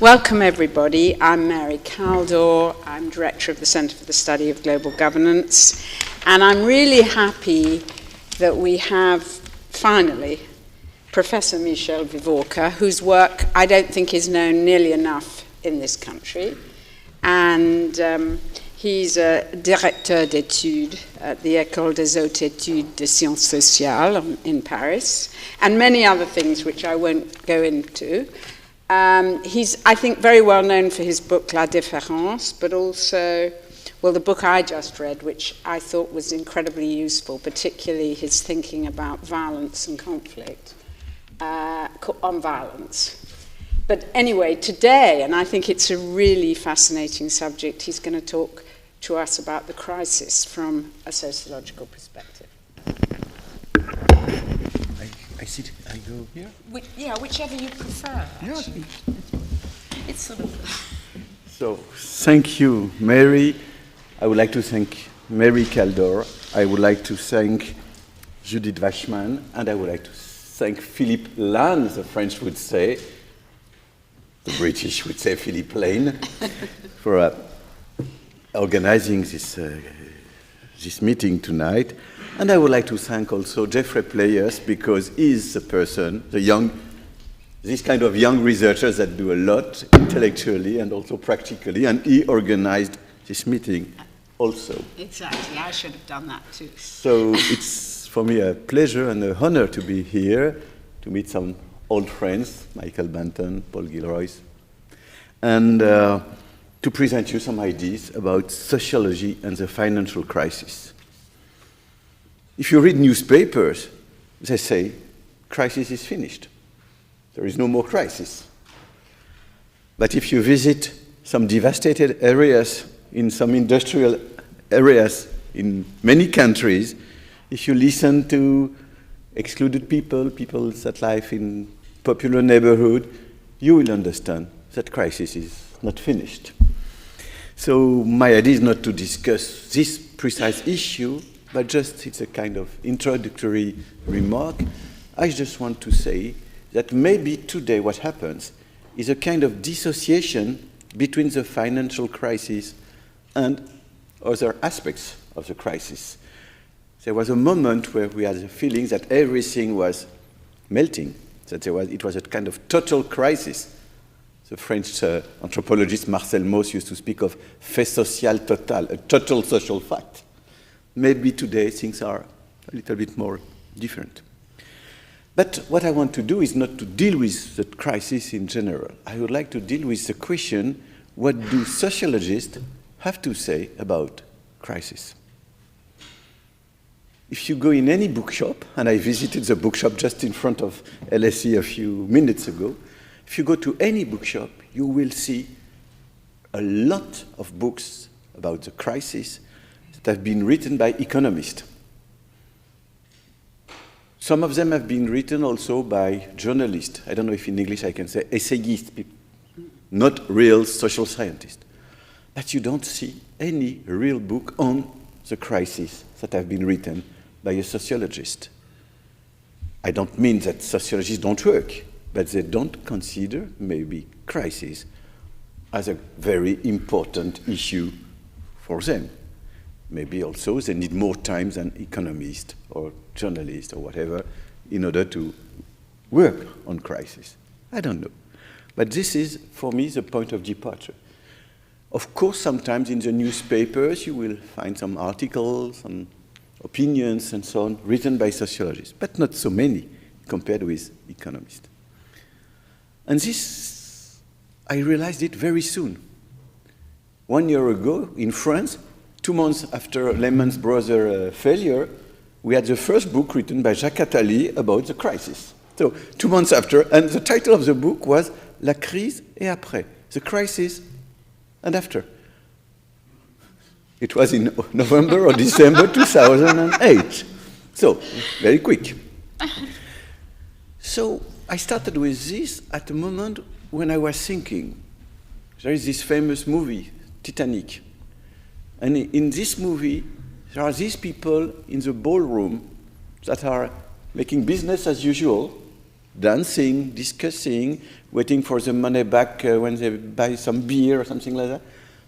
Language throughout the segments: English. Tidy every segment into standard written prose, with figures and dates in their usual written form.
Welcome, everybody. I'm Mary Kaldor. I'm Director of the Centre for the Study of Global Governance. And I'm really happy that we have, finally, Professor Michel Wieviorka, whose work I don't think is known nearly enough in this country. And he's a Directeur d'études at the École des Hautes Études de Sciences Sociales in Paris, and many other things which I won't go into. He's, I think, very well known for his book La Différence, but also, well, the book I just read, which I thought was incredibly useful, particularly his thinking about violence and conflict, on violence. But anyway, today, and I think it's a really fascinating subject, he's going to talk to us about the crisis from a sociological perspective. I go here? Yeah, whichever you prefer. Yeah, it's sort of... So, thank you, Mary. I would like to thank Mary Kaldor. I would like to thank Judith Wachman. And I would like to thank Philippe Lane, the French would say. The British would say Philippe Lane, for organizing this meeting tonight. And I would like to thank also Jeffrey Players, because he's the person, this kind of young researchers that do a lot intellectually and also practically, and he organized this meeting also. Exactly, I should have done that too. So it's for me a pleasure and an honor to be here, to meet some old friends, Michael Benton, Paul Gilroy, and to present you some ideas about sociology and the financial crisis. If you read newspapers, they say, crisis is finished. There is no more crisis. But if you visit some devastated areas in some industrial areas in many countries, if you listen to excluded people that live in popular neighborhood, you will understand that crisis is not finished. So my idea is not to discuss this precise issue, but just it's a kind of introductory remark. I just want to say that maybe today what happens is a kind of dissociation between the financial crisis and other aspects of the crisis. There was a moment where we had the feeling that everything was melting, that it was a kind of total crisis. The French anthropologist Marcel Mauss used to speak of fait social total, a total social fact. Maybe today things are a little bit more different. But what I want to do is not to deal with the crisis in general. I would like to deal with the question, what do sociologists have to say about crisis? If you go in any bookshop, and I visited the bookshop just in front of LSE a few minutes ago, if you go to any bookshop, you will see a lot of books about the crisis that have been written by economists. Some of them have been written also by journalists. I don't know if in English I can say essayists, not real social scientists. But you don't see any real book on the crisis that have been written by a sociologist. I don't mean that sociologists don't work, but they don't consider maybe crisis as a very important issue for them. Maybe also they need more time than economists or journalists or whatever in order to work on crisis. I don't know. But this is, for me, the point of departure. Of course, sometimes in the newspapers you will find some articles, some opinions and so on written by sociologists, but not so many compared with economists. And this, I realized it very soon. 1 year ago in France, 2 months after Lehman Brothers failure, we had the first book written by Jacques Attali about the crisis. So 2 months after, and the title of the book was La crise et après, the crisis and after. It was in November or December 2008. So, very quick. So I started with this at a moment when I was thinking, there is this famous movie, Titanic. And in this movie, there are these people in the ballroom that are making business as usual, dancing, discussing, waiting for the money back when they buy some beer or something like that,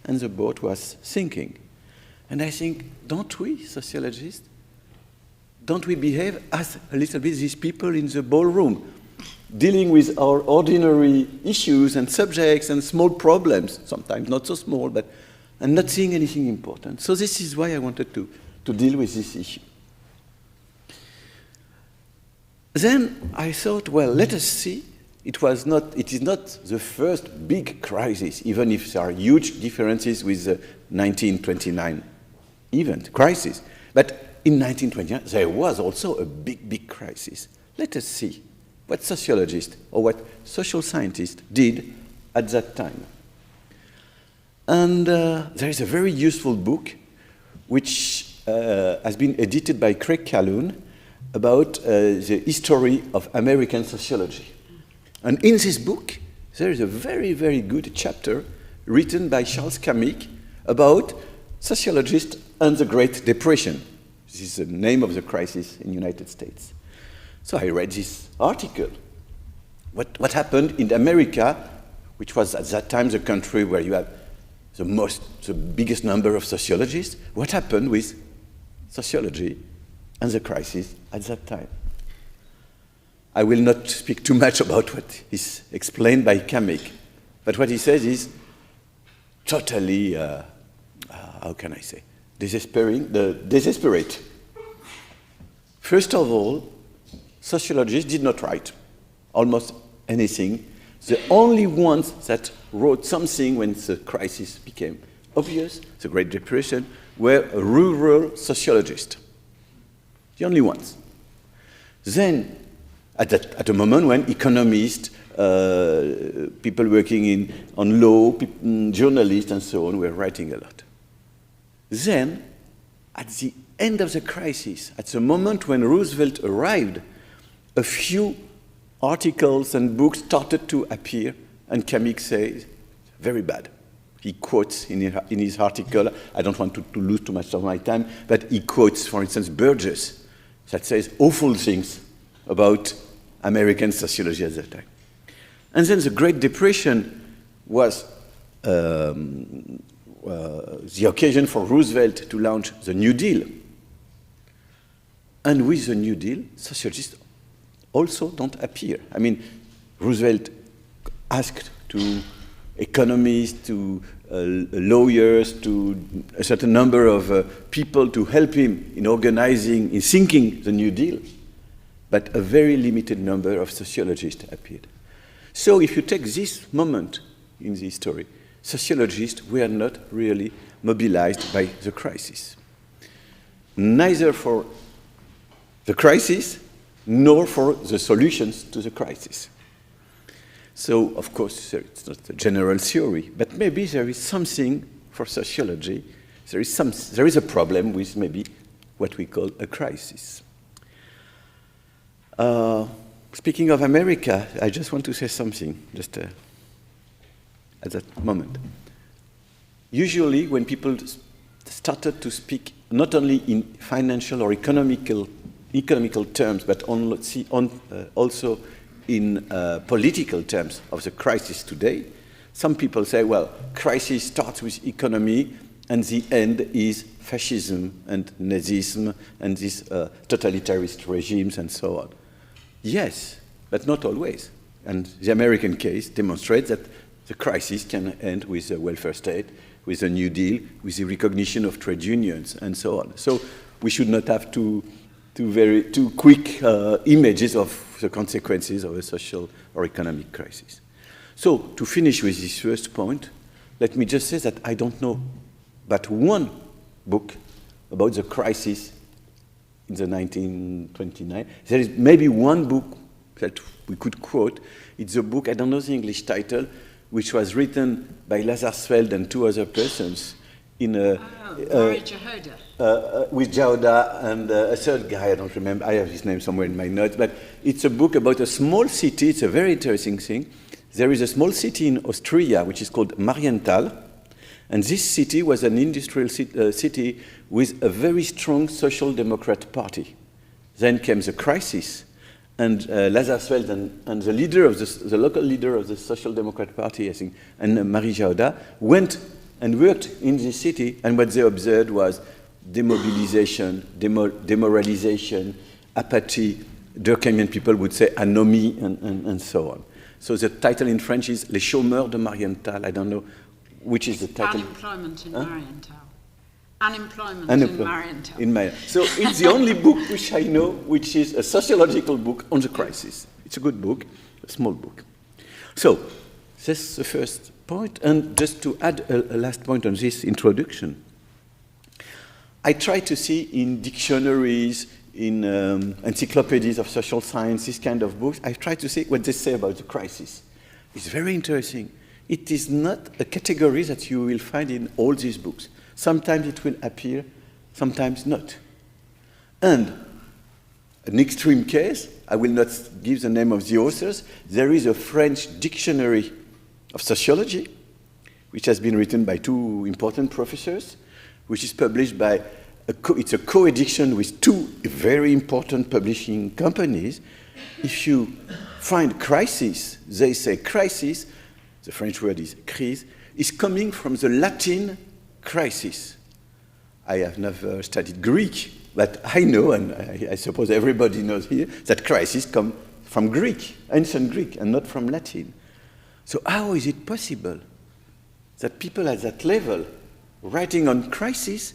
and the boat was sinking. And I think, don't we, sociologists, don't we behave as a little bit these people in the ballroom, dealing with our ordinary issues and subjects and small problems, sometimes not so small, and not seeing anything important. So this is why I wanted to deal with this issue. Then I thought, well, let us see. It is not the first big crisis, even if there are huge differences with the 1929 event, crisis. But in 1929, there was also a big crisis. Let us see what sociologists or what social scientists did at that time. And there is a very useful book which has been edited by Craig Calhoun about the history of American sociology. And in this book, there is a very, very good chapter written by Charles Camic about sociologists and the Great Depression. This is the name of the crisis in the United States. So I read this article. What happened in America, which was at that time the country where you have the biggest number of sociologists, what happened with sociology and the crisis at that time? I will not speak too much about what is explained by Camic, but what he says is totally, how can I say, desperate. First of all, sociologists did not write almost anything. The only ones that wrote something when the crisis became obvious, the Great Depression, were rural sociologists. The only ones. Then, at a moment when economists, people working on law, journalists and so on were writing a lot. Then, at the end of the crisis, at the moment when Roosevelt arrived, a few articles and books started to appear, and Camic says, very bad. He quotes in his article, I don't want to lose too much of my time, but he quotes, for instance, Burgess, that says awful things about American sociology at that time. And then the Great Depression was the occasion for Roosevelt to launch the New Deal. And with the New Deal, sociologists also don't appear. I mean, Roosevelt asked to economists, to lawyers, to a certain number of people to help him in organizing, in thinking the New Deal. But a very limited number of sociologists appeared. So if you take this moment in the history, sociologists were not really mobilized by the crisis. Neither for the crisis, nor for the solutions to the crisis. So, of course, it's not a general theory, but maybe there is something for sociology. There is a problem with maybe what we call a crisis. Speaking of America, I just want to say something, just at that moment. Usually, when people started to speak not only in financial or economical terms, but also in political terms of the crisis today, some people say, well, crisis starts with economy and the end is fascism and Nazism and these totalitarist regimes and so on. Yes, but not always. And the American case demonstrates that the crisis can end with a welfare state, with a New Deal, with the recognition of trade unions and so on. So we should not have too quick images of the consequences of a social or economic crisis. So, to finish with this first point, let me just say that I don't know but one book about the crisis in the 1929. There is maybe one book that we could quote. It's a book, I don't know the English title, which was written by Lazarsfeld and two other persons in a... with Jauda and a third guy, I don't remember, I have his name somewhere in my notes, but it's a book about a small city. It's a very interesting thing. There is a small city in Austria which is called Marienthal, and this city was an industrial city with a very strong social democrat party. Then came the crisis, and Lazarsfeld and the leader of the local leader of the Social Democrat Party, I think, and Marie Jauda, went and worked in the city, and what they observed was demobilization, demoralization, apathy. Durkheimian people would say anomie, and so on. So the title in French is Les chômeurs de Marienthal. I don't know which is the title. Unemployment in Marienthal. Unemployment in Marienthal. So it's the only book which I know which is a sociological book on the crisis. It's a good book, a small book. So that's the first point. And just to add a last point on this introduction, I try to see in dictionaries, in encyclopedias of social science, this kind of books, I try to see what they say about the crisis. It's very interesting. It is not a category that you will find in all these books. Sometimes it will appear, sometimes not. And an extreme case, I will not give the name of the authors, there is a French dictionary of sociology, which has been written by two important professors, which is published by, it's a co-edition with two very important publishing companies. If you find crisis, they say crisis, the French word is crise, is coming from the Latin crisis. I have never studied Greek, but I know, and I suppose everybody knows here, that crisis comes from Greek, ancient Greek, and not from Latin. So how is it possible that people at that level, writing on crisis,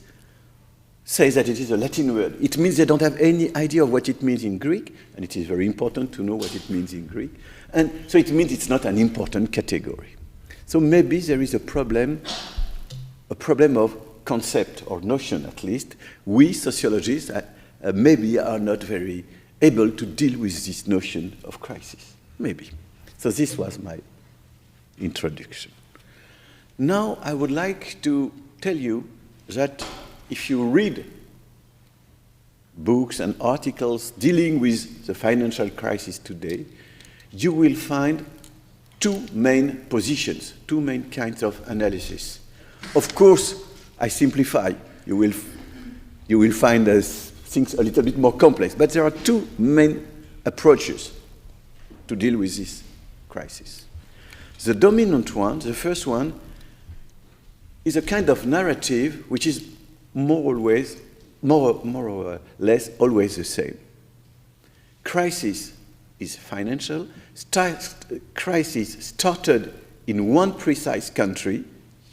say that it is a Latin word? It means they don't have any idea of what it means in Greek, and it is very important to know what it means in Greek. And so it means it's not an important category. So maybe there is a problem of concept or notion, at least. We sociologists maybe are not very able to deal with this notion of crisis. Maybe. So this was my introduction. Now I would like to tell you that if you read books and articles dealing with the financial crisis today, you will find two main positions, two main kinds of analysis. Of course, I simplify. You will find things a little bit more complex, but there are two main approaches to deal with this crisis. The dominant one, the first one, is a kind of narrative which is more or less always the same. Crisis is financial. Crisis started in one precise country,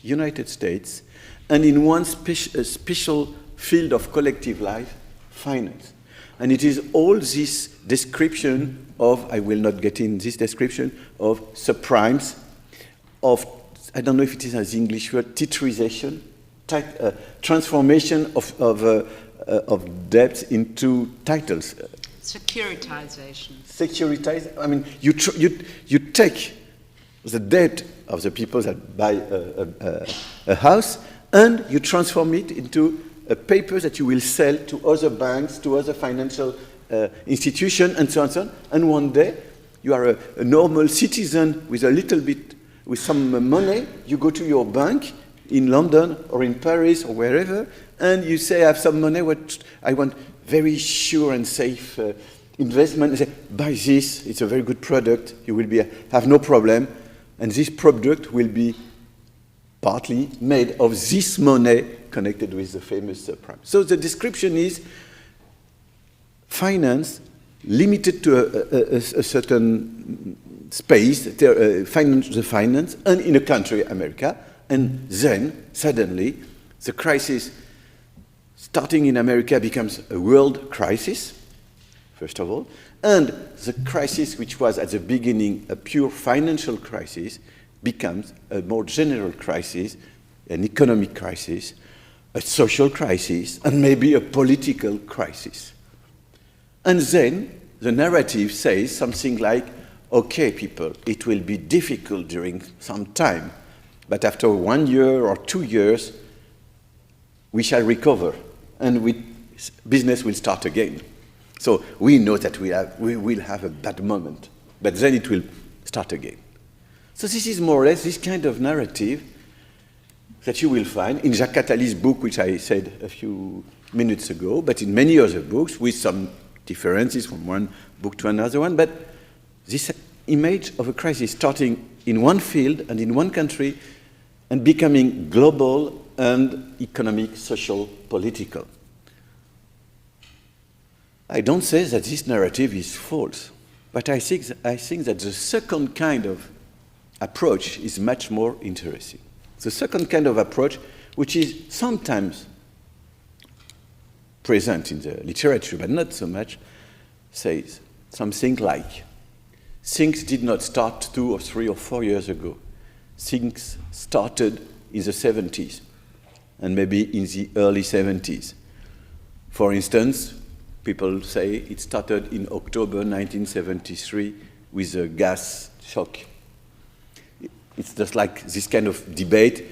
United States, and in one special field of collective life, finance. And it is all this description of, I will not get in this description, of subprimes, of, I don't know if it is an English word, titrization, transformation of debts into titles. Securitization. I mean, you take the debt of the people that buy a house, and you transform it into a paper that you will sell to other banks, to other financial institutions, and so on and so on. And one day, you are a normal citizen with a little bit, with some money. You go to your bank in London or in Paris or wherever, and you say, I have some money, what I want very sure and safe investment. You say, buy this, it's a very good product, you will have no problem, and this product will be partly made of this money connected with the famous subprime. So the description is finance limited to a certain space, the finance, and in a country, America, and then, suddenly, the crisis starting in America becomes a world crisis, first of all, and the crisis which was at the beginning a pure financial crisis becomes a more general crisis, an economic crisis, a social crisis, and maybe a political crisis. And then the narrative says something like, okay, people, it will be difficult during some time, but after 1 year or 2 years, we shall recover, and business will start again. So we know that we will have a bad moment, but then it will start again. So this is more or less this kind of narrative that you will find in Jacques Attali's book, which I said a few minutes ago, but in many other books with some differences from one book to another one, but this image of a crisis starting in one field and in one country and becoming global and economic, social, political. I don't say that this narrative is false, but I think that the second kind of approach is much more interesting. The second kind of approach, which is sometimes present in the literature, but not so much, says something like, things did not start 2 or 3 or 4 years ago. Things started in the 70s, and maybe in the early 70s. For instance, people say it started in October 1973 with a gas shock. It's just like this kind of debate.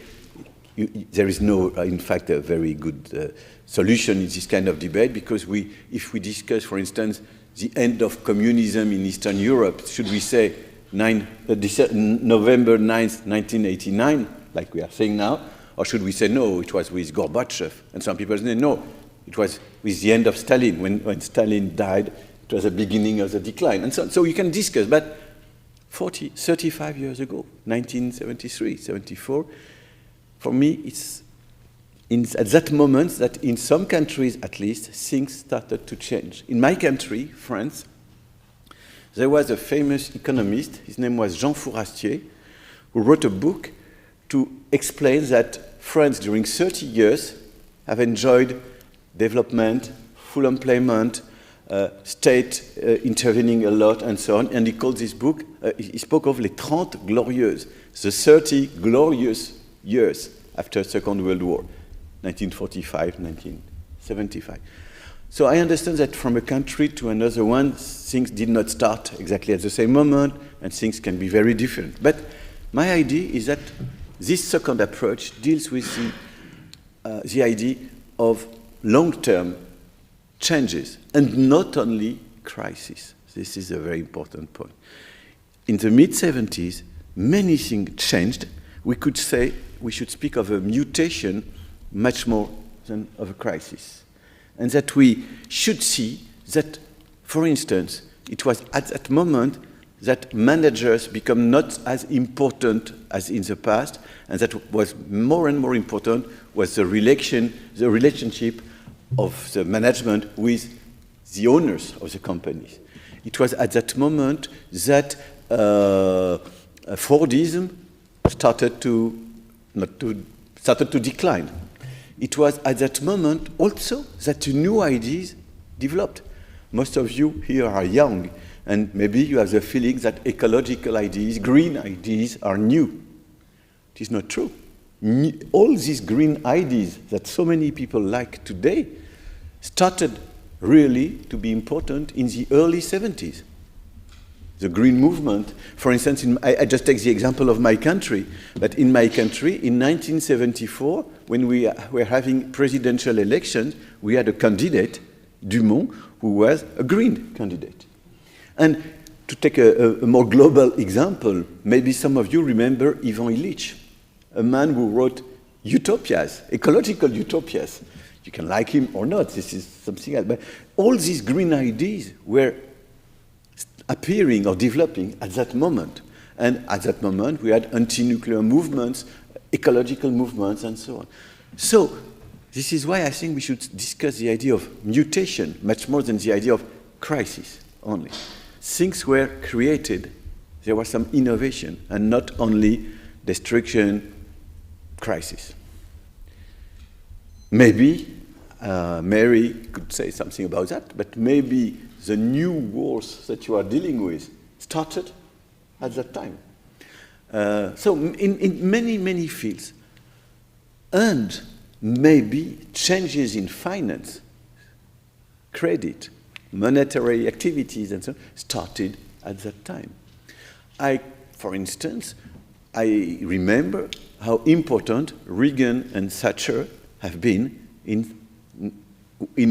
There is no, in fact, a very good solution in this kind of debate, because if we discuss, for instance, the end of communism in Eastern Europe, should we say November 9th, 1989, like we are saying now, or should we say no, it was with Gorbachev? And some people say no, it was with the end of Stalin. When Stalin died, it was the beginning of the decline. And so you can discuss, but 35 years ago, 1973, 74, for me, it's at that moment that in some countries, at least, things started to change. In my country, France, there was a famous economist, his name was Jean Fourastier, who wrote a book to explain that France, during 30 years, have enjoyed development, full employment, state intervening a lot, and so on. And he called this book, he spoke of les 30 glorieuses, the 30 glorious years after Second World War, 1945, 1975. So I understand that from a country to another one, things did not start exactly at the same moment, and things can be very different. But my idea is that this second approach deals with the idea of long-term changes, and not only crisis. This is a very important point. In the mid-70s, many things changed. We could say we should speak of a mutation much more than of a crisis. And that we should see that, for instance, it was at that moment that managers become not as important as in the past, and that was more and more important was the relationship of the management with the owners of the companies. It was at that moment that Fordism started to decline. It was at that moment also that new ideas developed. Most of you here are young, and maybe you have the feeling that ecological ideas, green ideas are new. It is not true. All these green ideas that so many people like today started really to be important in the early 70s. The green movement, for instance, I just take the example of my country, but in my country, in 1974, when we were having presidential elections, we had a candidate, Dumont, who was a green candidate. And to take a more global example, maybe some of you remember Ivan Illich, a man who wrote utopias, ecological utopias. You can like him or not, this is something else. But all these green ideas were appearing or developing at that moment. And at that moment, we had anti-nuclear movements, ecological movements, and so on. So this is why I think we should discuss the idea of mutation much more than the idea of crisis only. Things were created, there was some innovation, and not only destruction, crisis. Maybe Mary could say something about that, but maybe the new wars that you are dealing with started at that time. So in many, many fields, and maybe changes in finance, credit, monetary activities, and so on, started at that time. For instance, I remember how important Reagan and Thatcher have been in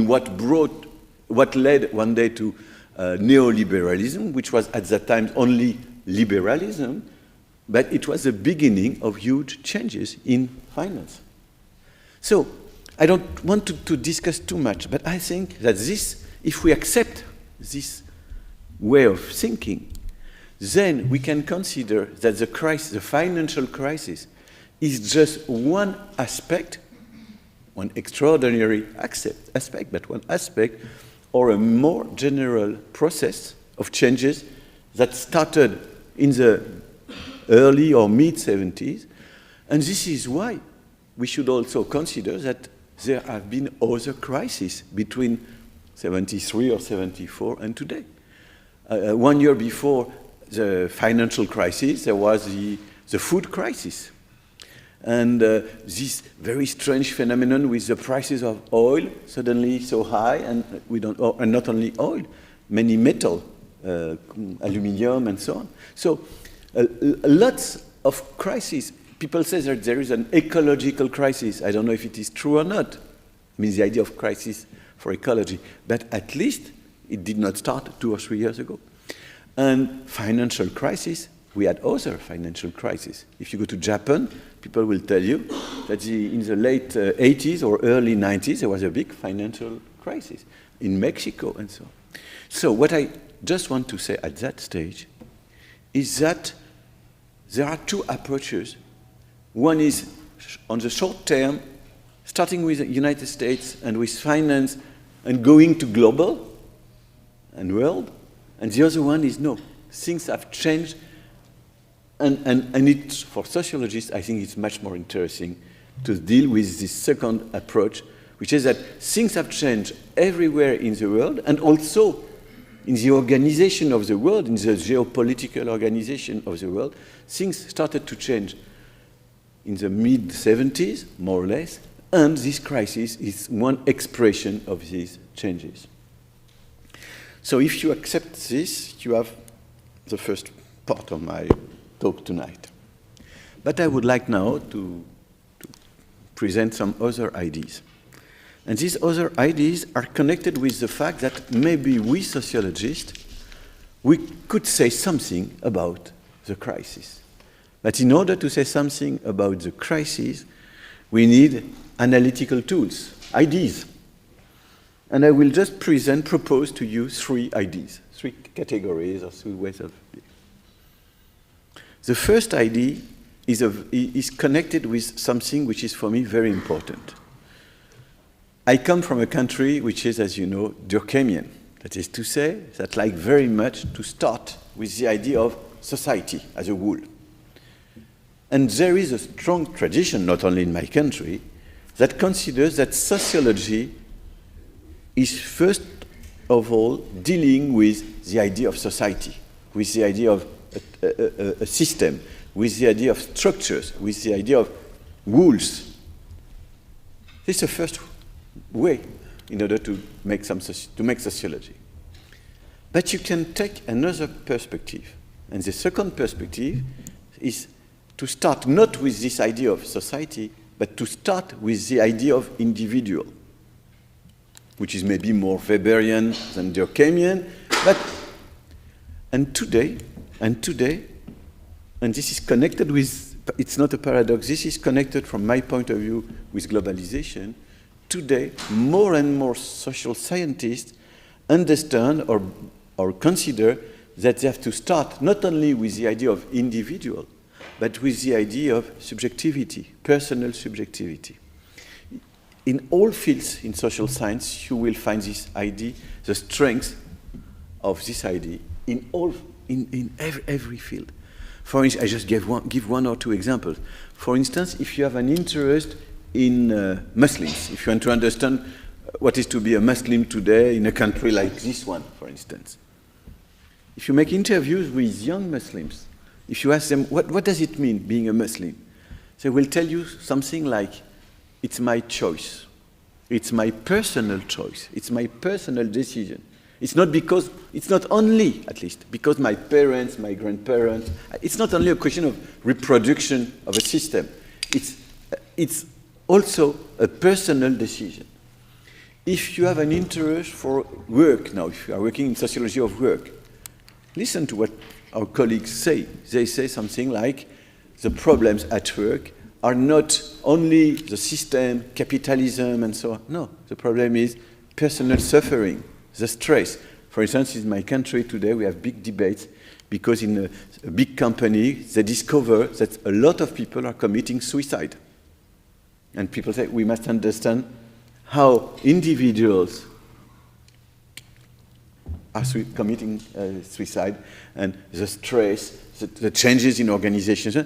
what led one day to neoliberalism, which was at that time only liberalism, but it was the beginning of huge changes in finance. So I don't want to discuss too much, but I think that this, if we accept this way of thinking, then we can consider that the financial crisis, is just one aspect, one extraordinary aspect, but one aspect, or a more general process of changes that started in the early or mid-70s. And this is why we should also consider that there have been other crises between 73 or 74 and today. 1 year before the financial crisis, there was the food crisis. And this very strange phenomenon with the prices of oil suddenly so high, and and not only oil, many metal, aluminium and so on. So lots of crises. People say that there is an ecological crisis. I don't know if it is true or not. I mean, the idea of crisis for ecology. But at least it did not start 2 or 3 years ago. And financial crisis, we had other financial crises. If you go to Japan, people will tell you that in the late 80s or early 90s, there was a big financial crisis in Mexico and so on. So what I just want to say at that stage is that there are two approaches. One is on the short term, starting with the United States and with finance and going to global and world. And the other one is no, things have changed. And it's, for sociologists, I think it's much more interesting to deal with this second approach, which is that things have changed everywhere in the world and also in the organization of the world, in the geopolitical organization of the world. Things started to change in the mid-70s, more or less, and this crisis is one expression of these changes. So if you accept this, you have the first part of my talk tonight. But I would like now to present some other ideas. And these other ideas are connected with the fact that maybe we sociologists, we could say something about the crisis. But in order to say something about the crisis, we need analytical tools, ideas. And I will just propose to you 3 ideas, 3 categories or 3 ways of being. The first idea is connected with something which is for me very important. I come from a country which is, as you know, Durkheimian. That is to say, that like very much to start with the idea of society as a whole. And there is a strong tradition, not only in my country, that considers that sociology is first of all dealing with the idea of society, with the idea of a system, with the idea of structures, with the idea of rules. This is the first way in order to make sociology. But you can take another perspective. And the second perspective is to start not with this idea of society, but to start with the idea of individual, which is maybe more Weberian than Durkheimian, and today, and this is connected with, it's not a paradox, this is connected from my point of view with globalization. Today, more and more social scientists understand or consider that they have to start not only with the idea of individual, but with the idea of subjectivity, personal subjectivity. In all fields in social science, you will find this idea, the strength of this idea in every field. For instance, I just give 1 or 2 examples. For instance, if you have an interest in Muslims, if you want to understand what is to be a Muslim today in a country like this one, for instance, if you make interviews with young Muslims, if you ask them, what does it mean being a Muslim? They will tell you something like, it's my choice. It's my personal choice. It's my personal decision. It's not only, at least, because my parents, my grandparents, it's not only a question of reproduction of a system. It's also a personal decision. If you have an interest for work now, if you are working in sociology of work, listen to what our colleagues say. They say something like, the problems at work are not only the system, capitalism, and so on. No, the problem is personal suffering, the stress, For instance, in my country today, we have big debates because in a big company, they discover that a lot of people are committing suicide. And people say, we must understand how individuals are committing suicide and the stress, the changes in organizations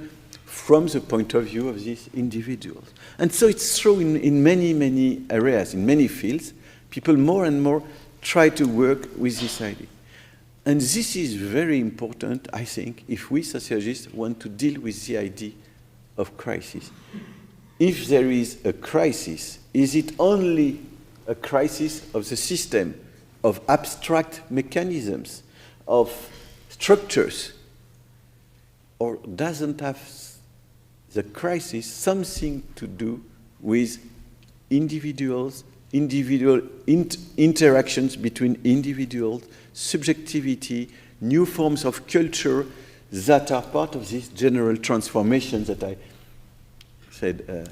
from the point of view of these individuals. And so it's true in many, many areas, in many fields, people more and more try to work with this idea. And this is very important, I think, if we sociologists want to deal with the idea of crisis. If there is a crisis, is it only a crisis of the system, of abstract mechanisms, of structures, or doesn't have the crisis something to do with individuals, individual interactions between individuals, subjectivity, new forms of culture that are part of this general transformation that I said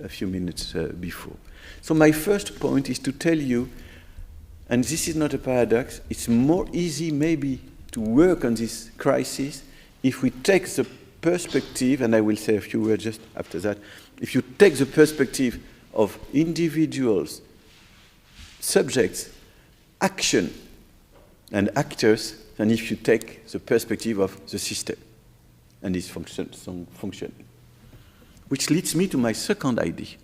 a few minutes before. So my first point is to tell you, and this is not a paradox, it's more easy maybe to work on this crisis if we take the perspective, and I will say a few words just after that, if you take the perspective of individuals, subjects, action, and actors, than if you take the perspective of the system and its functioning. Which leads me to my second idea.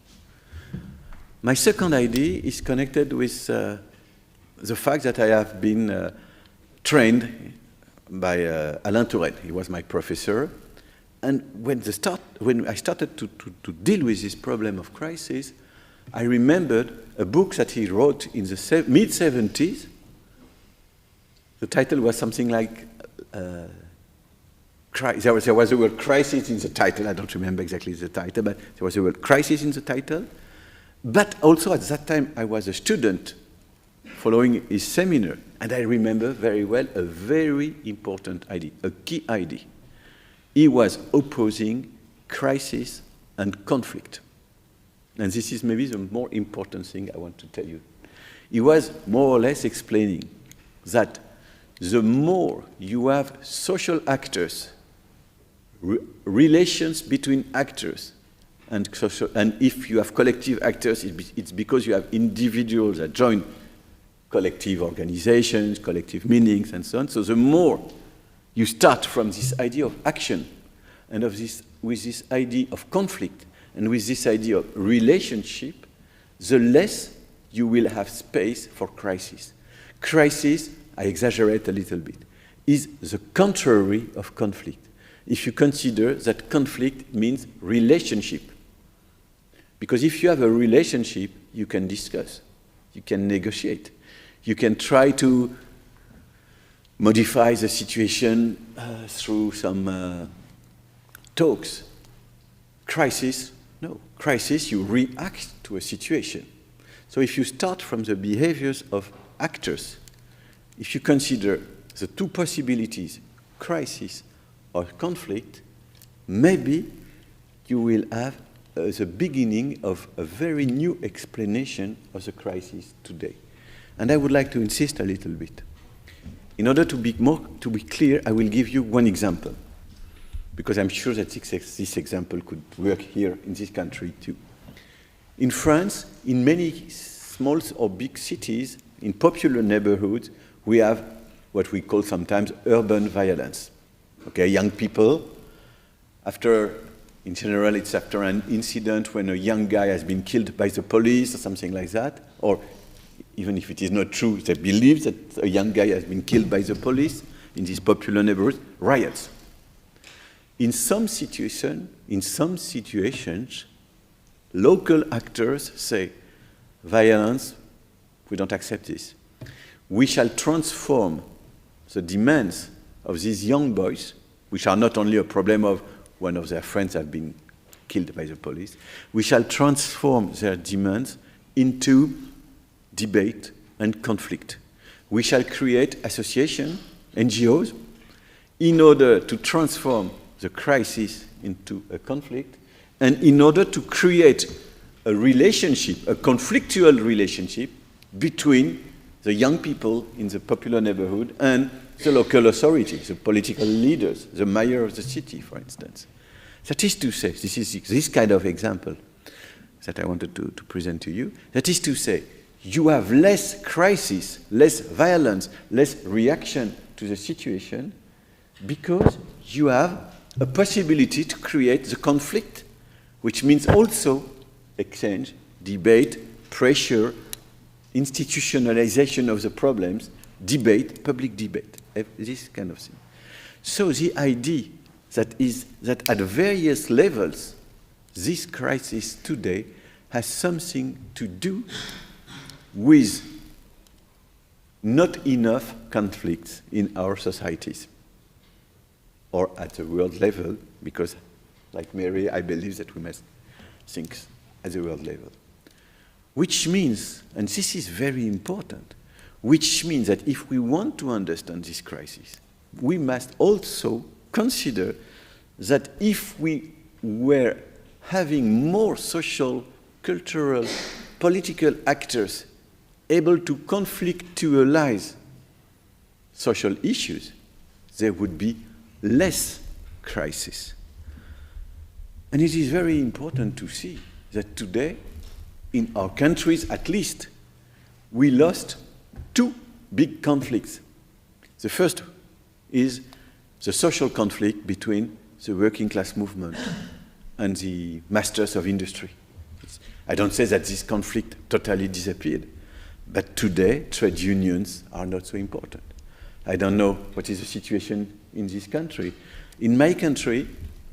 My second idea is connected with the fact that I have been trained by Alain Touraine. He was my professor. And when I started to deal with this problem of crisis, I remembered a book that he wrote in the mid-70s. The title was something like, there was the word crisis in the title. I don't remember exactly the title, but there was the word crisis in the title. But also at that time, I was a student following his seminar. And I remember very well a very important idea, a key idea. He was opposing crisis and conflict. And this is maybe the more important thing I want to tell you. He was more or less explaining that the more you have social actors, relations between actors, and if you have collective actors, it's because you have individuals that join collective organizations, collective meanings, and so on. So the more you start from this idea of action, and with this idea of conflict, and with this idea of relationship, the less you will have space for crisis. Crisis, I exaggerate a little bit, is the contrary of conflict. If you consider that conflict means relationship. Because if you have a relationship, you can discuss, you can negotiate, you can try to modify the situation through some talks. Crisis, no. Crisis, you react to a situation. So if you start from the behaviors of actors, if you consider the two possibilities, crisis or conflict, maybe you will have the beginning of a very new explanation of the crisis today. And I would like to insist a little bit. In order to be clear, I will give you one example, because I'm sure that this example could work here in this country too. In France, in many small or big cities, in popular neighborhoods, we have what we call sometimes urban violence. Okay, young people, in general, it's after an incident when a young guy has been killed by the police or something like that, or even if it is not true, they believe that a young guy has been killed by the police in these popular neighborhoods, riots. In some situations, local actors say, violence, we don't accept this. We shall transform the demands of these young boys, which are not only a problem of one of their friends have been killed by the police, we shall transform their demands into debate and conflict. We shall create associations, NGOs, in order to transform the crisis into a conflict, and in order to create a relationship, a conflictual relationship between the young people in the popular neighborhood, and the local authority, the political leaders, the mayor of the city, for instance. That is to say, this is this kind of example that I wanted to present to you. That is to say, you have less crisis, less violence, less reaction to the situation because you have a possibility to create the conflict, which means also exchange, debate, pressure, institutionalization of the problems, debate, public debate, this kind of thing. So the idea that at various levels, this crisis today has something to do with not enough conflicts in our societies or at the world level, because, like Mary, I believe that we must think at the world level. Which means, and this is very important, which means that if we want to understand this crisis, we must also consider that if we were having more social, cultural, political actors able to conflictualize social issues, there would be less crisis. And it is very important to see that today, in our countries at least, we lost two big conflicts. The first is the social conflict between the working class movement and the masters of industry. I don't say that this conflict totally disappeared, but today trade unions are not so important. I don't know what is the situation in this country. In my country,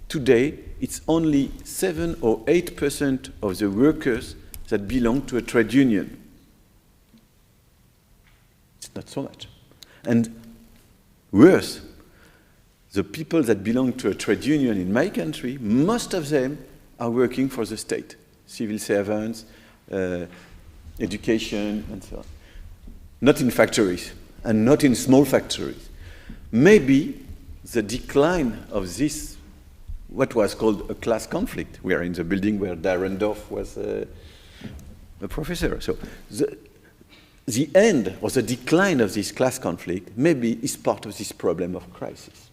today, it's only 7 or 8% of the workers that belong to a trade union. It's not so much. And worse, the people that belong to a trade union in my country, most of them are working for the state, civil servants, education, and so on. Not in factories, and not in small factories. Maybe the decline of this, what was called a class conflict, we are in the building where Dahrendorf was a professor. So the end or the decline of this class conflict maybe is part of this problem of crisis.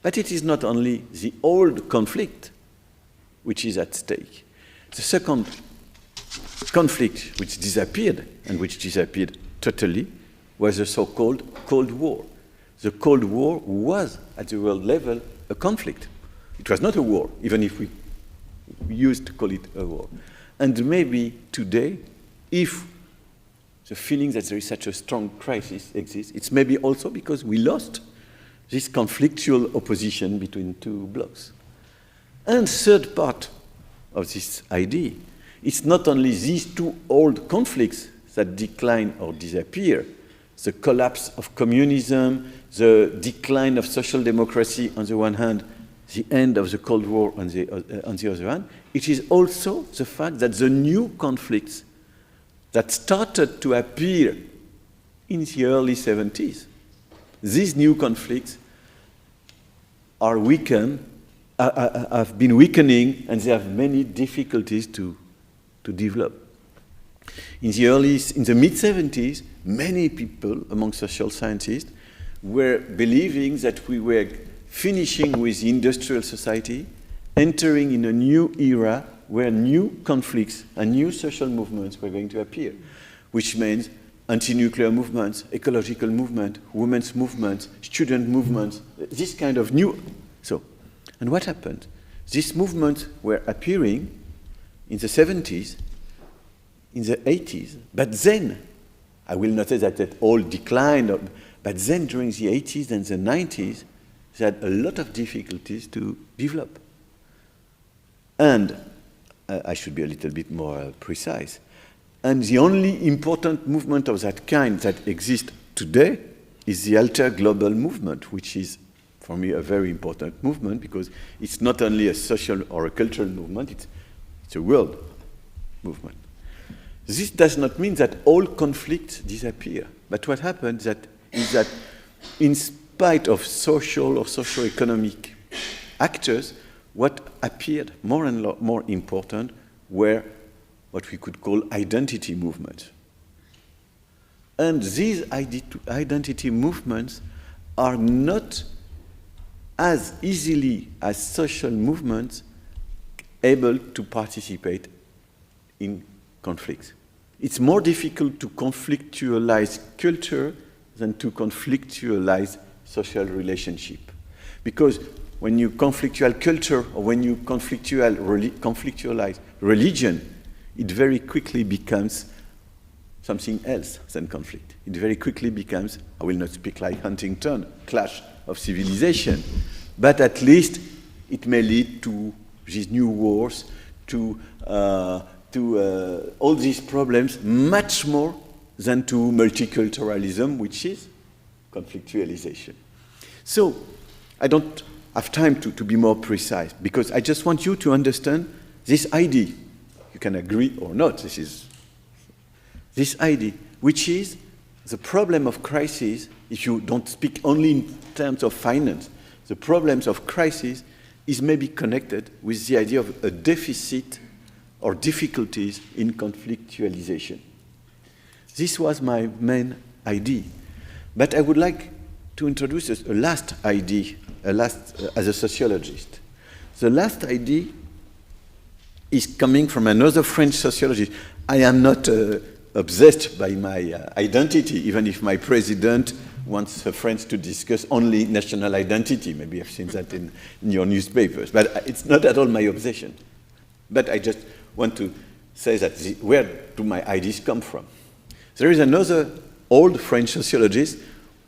But it is not only the old conflict which is at stake. The second conflict which disappeared, and which disappeared totally, was the so-called Cold War. The Cold War was, at the world level, a conflict. It was not a war, even if we used to call it a war. And maybe today, if the feeling that there is such a strong crisis exists, it's maybe also because we lost this conflictual opposition between two blocks. And third part of this idea, it's not only these two old conflicts that decline or disappear, the collapse of communism, the decline of social democracy on the one hand, the end of the Cold War on the other hand, it is also the fact that the new conflicts that started to appear in the early 70s, these new conflicts are weakened, have been weakening, and they have many difficulties to develop. In the mid-70s, many people among social scientists were believing that we were finishing with the industrial society, entering in a new era where new conflicts and new social movements were going to appear, which means anti-nuclear movements, ecological movement, women's movements, student movements, this kind of new. And what happened? These movements were appearing in the 70s, in the 80s, but then, I will not say that it all declined, but then during the 80s and the 90s, they had a lot of difficulties to develop. And I should be a little bit more precise. And the only important movement of that kind that exists today is the Alter Global movement, which is, for me, a very important movement because it's not only a social or a cultural movement, it's a world movement. This does not mean that all conflicts disappear. But what happens is that in spite of social or socio-economic actors, what appeared more and more important were what we could call identity movements. And these identity movements are not as easily as social movements able to participate in conflicts. It's more difficult to conflictualize culture than to conflictualize social relationship. Because when you conflictualize culture or when you conflictualize religion, it very quickly becomes something else than conflict. It very quickly becomes, I will not speak like Huntington, clash of civilization, but at least it may lead to these new wars, to all these problems, much more than to multiculturalism, which is conflictualization. So I don't have time to be more precise, because I just want you to understand this idea. You can agree or not, this idea, which is the problem of crisis, if you don't speak only in terms of finance, the problems of crisis is maybe connected with the idea of a deficit or difficulties in conflictualization. This was my main idea. But I would like to introduce a last idea, as a sociologist. The last idea is coming from another French sociologist. I am not obsessed by my identity, even if my president wants her friends to discuss only national identity. Maybe I've seen that in your newspapers. But it's not at all my obsession. But I just want to say that where do my ideas come from? There is another old French sociologist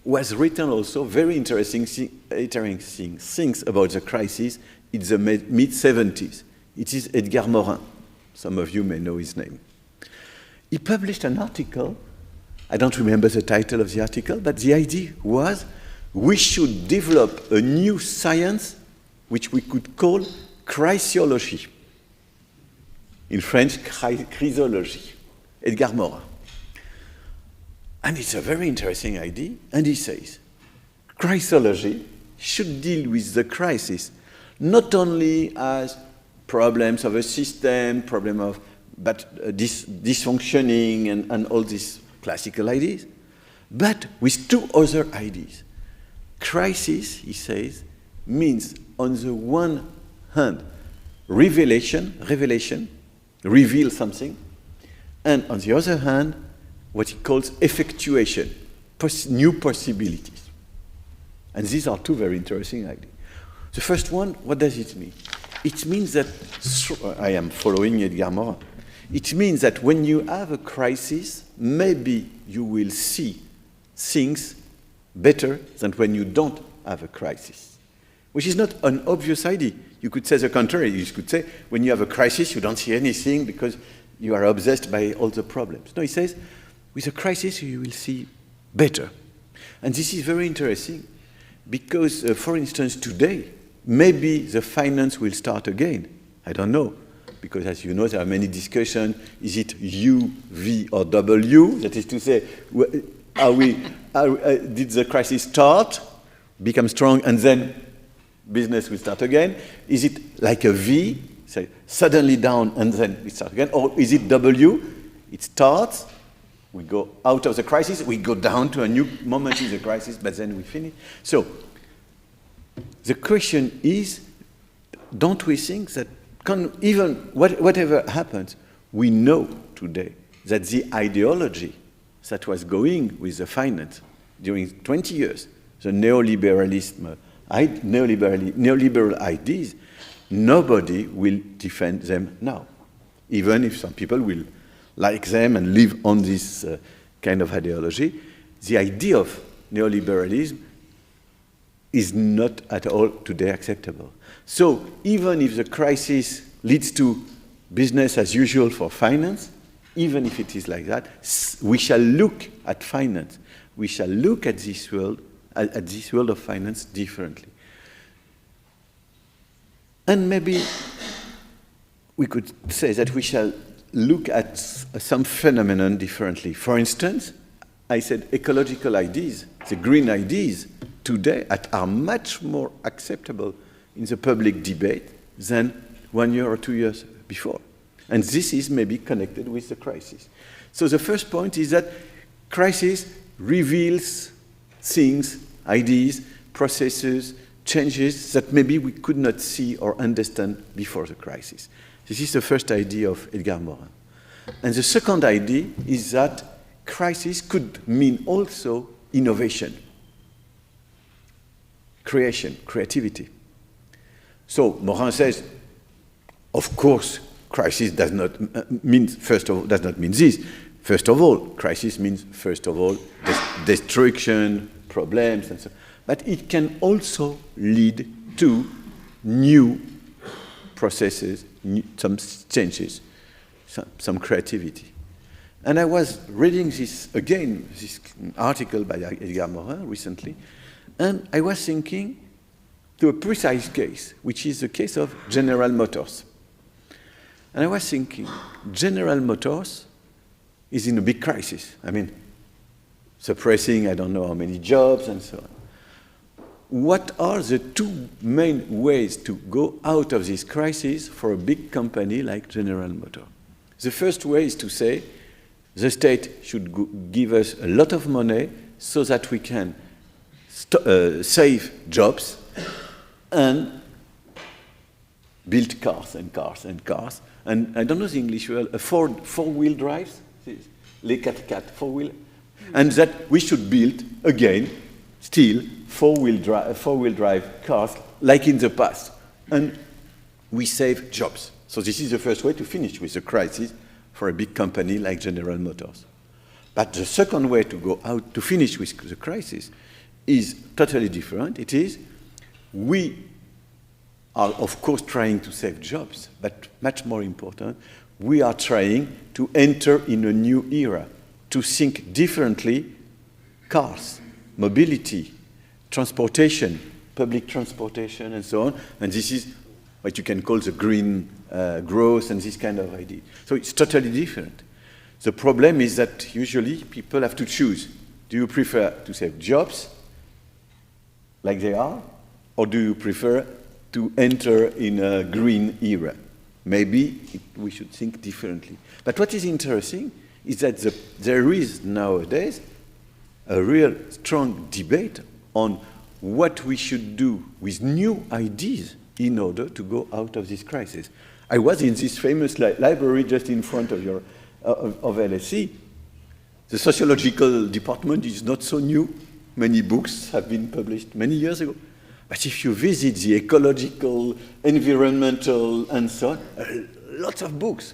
who has written also very interesting things about the crisis in the mid-70s. It is Edgar Morin. Some of you may know his name. He published an article. I don't remember the title of the article, but the idea was we should develop a new science which we could call chrysology. In French, chrysology. Edgar Morin. And it's a very interesting idea, and he says, chrysology should deal with the crisis not only as problems of a system, but dysfunctioning and all these classical ideas, but with two other ideas. Crisis, he says, means on the one hand, revelation, reveal something, and on the other hand, what he calls effectuation, new possibilities. And these are two very interesting ideas. The first one, what does it mean? It means that, I am following Edgar Morin, it means that when you have a crisis, maybe you will see things better than when you don't have a crisis, which is not an obvious idea. You could say the contrary. You could say when you have a crisis, you don't see anything because you are obsessed by all the problems. No, he says, with a crisis, you will see better. And this is very interesting because, for instance, today, maybe the finance will start again. I don't know, because as you know, there are many discussions. Is it U, V, or W? That is to say, did the crisis start, become strong, and then business will start again? Is it like a V, say, suddenly down, and then it starts again? Or is it W? It starts, we go out of the crisis, we go down to a new moment in the crisis, but then we finish. So, the question is, don't we think that even whatever happens, we know today that the ideology that was going with the finance during 20 years, the neoliberal ideas, nobody will defend them now, even if some people will like them and live on this kind of ideology. The idea of neoliberalism is not at all today acceptable. So even if the crisis leads to business as usual for finance, even if it is like that, we shall look at finance. We shall look at this world of finance differently. And maybe we could say that we shall look at some phenomenon differently. For instance, I said ecological ideas, the green ideas today are much more acceptable in the public debate than 1 year or 2 years before. And this is maybe connected with the crisis. So the first point is that Crisis reveals things, ideas, processes, changes that maybe we could not see or understand before the crisis. This is the first idea of Edgar Morin. And the second idea is that crisis could mean also innovation, creation, creativity. So Morin says, of course, crisis does not mean this. First of all, crisis means, first of all, destruction, problems, and so on. But it can also lead to new processes, some changes, some creativity. And I was reading this article by Edgar Morin recently, and I was thinking to a precise case, which is the case of General Motors. And I was thinking, General Motors is in a big crisis. I mean, suppressing, I don't know how many jobs and so on. What are the two main ways to go out of this crisis for a big company like General Motors? The first way is to say the state should give us a lot of money so that we can save jobs and build cars and cars and cars. And I don't know the English word, four-wheel drives, les 4x4, four-wheel, and that we should build again, still, four-wheel drive cars like in the past, and we save jobs. So this is the first way to finish with the crisis for a big company like General Motors. But the second way to go out to finish with the crisis is totally different. It is, we are of course trying to save jobs, but much more important, we are trying to enter in a new era, to think differently cars, mobility, transportation, public transportation, and so on. And this is what you can call the green growth and this kind of idea. So it's totally different. The problem is that usually people have to choose. Do you prefer to save jobs like they are, or do you prefer to enter in a green era? Maybe we should think differently. But what is interesting is that there is nowadays a real strong debate on what we should do with new ideas in order to go out of this crisis. I was in this famous library just in front of LSE. The sociological department is not so new. Many books have been published many years ago. But if you visit the ecological, environmental, and so on, lots of books.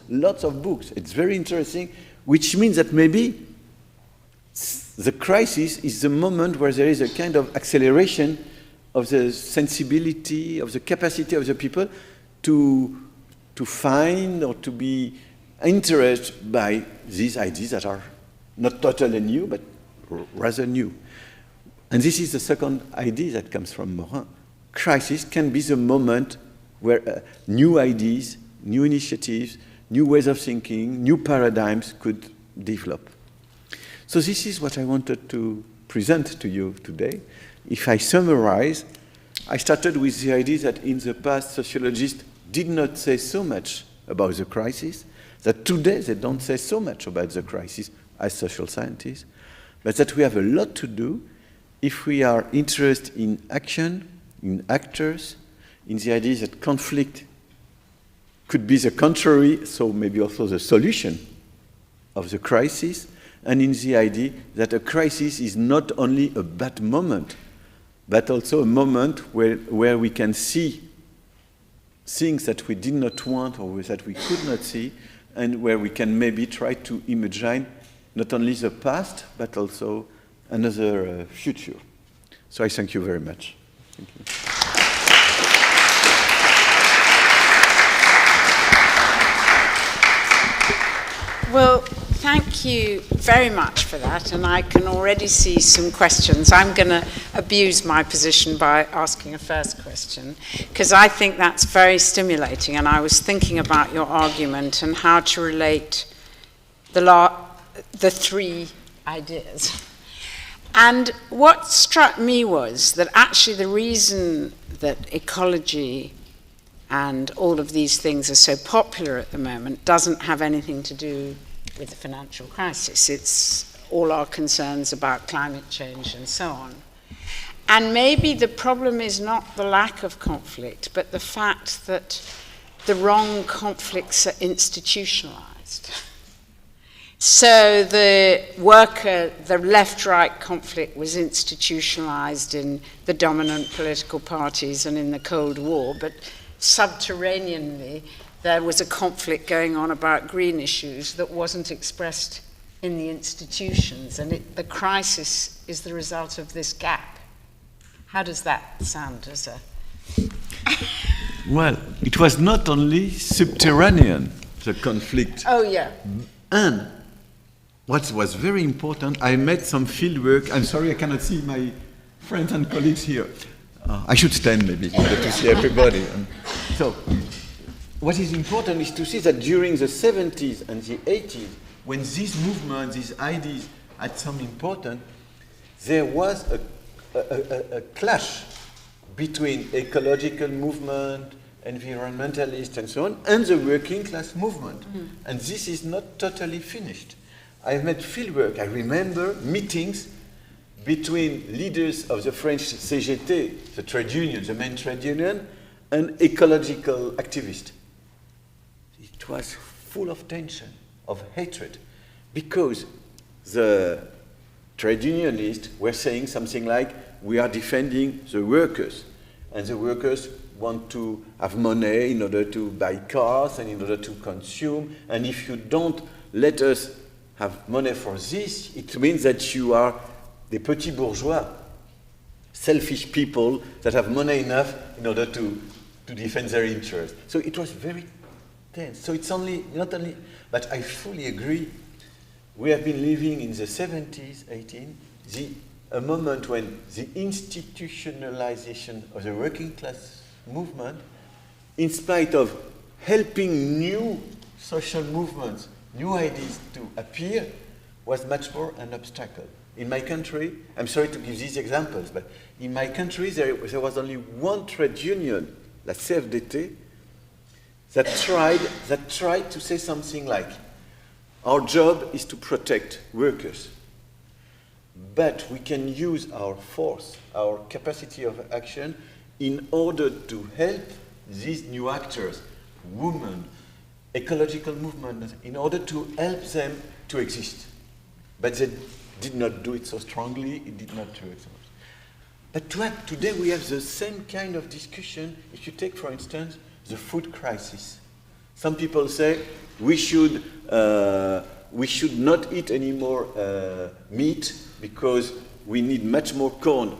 It's very interesting, which means that maybe the crisis is the moment where there is a kind of acceleration of the sensibility, of the capacity of the people to find or to be interested by these ideas that are not totally new, but rather new. And this is the second idea that comes from Morin. Crisis can be the moment where new ideas, new initiatives, new ways of thinking, new paradigms could develop. So this is what I wanted to present to you today. If I summarize, I started with the idea that in the past, sociologists did not say so much about the crisis, that today they don't say so much about the crisis as social scientists, but that we have a lot to do if we are interested in action, in actors, in the idea that conflict could be the contrary, so maybe also the solution of the crisis, and in the idea that a crisis is not only a bad moment, but also a moment where we can see things that we did not want or that we could not see, and where we can maybe try to imagine not only the past, but also another future. So I thank you very much. Thank you. Well, thank you very much for that, and I can already see some questions. I'm going to abuse my position by asking a first question, because I think that's very stimulating, and I was thinking about your argument and how to relate the three ideas. And what struck me was that actually the reason that ecology and all of these things are so popular at the moment doesn't have anything to do with the financial crisis. It's all our concerns about climate change and so on. And maybe the problem is not the lack of conflict, but the fact that the wrong conflicts are institutionalized. So the left-right conflict was institutionalized in the dominant political parties and in the Cold War, but subterraneanly there was a conflict going on about green issues that wasn't expressed in the institutions, and the crisis is the result of this gap. How does that sound as a... Well, it was not only subterranean, the conflict. Oh, yeah. And what was very important, I met some fieldwork. I'm sorry I cannot see my friends and colleagues here. I should stand maybe in order to see everybody. So, what is important is to see that during the 70s and the 80s, when these movements, these ideas had some importance, there was a clash between ecological movement, environmentalists and so on, and the working class movement. And this is not totally finished. I've met fieldwork. I remember meetings between leaders of the French CGT, the trade union, the main trade union, and ecological activists. It was full of tension, of hatred, because the trade unionists were saying something like, we are defending the workers, and the workers want to have money in order to buy cars and in order to consume, and if you don't let us have money for this, it means that you are the petits bourgeois, selfish people that have money enough in order to defend their interests. So it was very tense. So it's not only, but I fully agree. We have been living in the 70s, 18, a moment when the institutionalization of the working class movement, in spite of helping new social movements, new ideas to appear, was much more an obstacle. In my country, I'm sorry to give these examples, but in my country there was only one trade union, la CFDT, that tried to say something like, our job is to protect workers, but we can use our force, our capacity of action, in order to help these new actors, women, ecological movements, in order to help them to exist. But they did not do it so strongly, it did not do it so much. But today we have the same kind of discussion. If you take, for instance, the food crisis. Some people say we should not eat any more meat because we need much more corn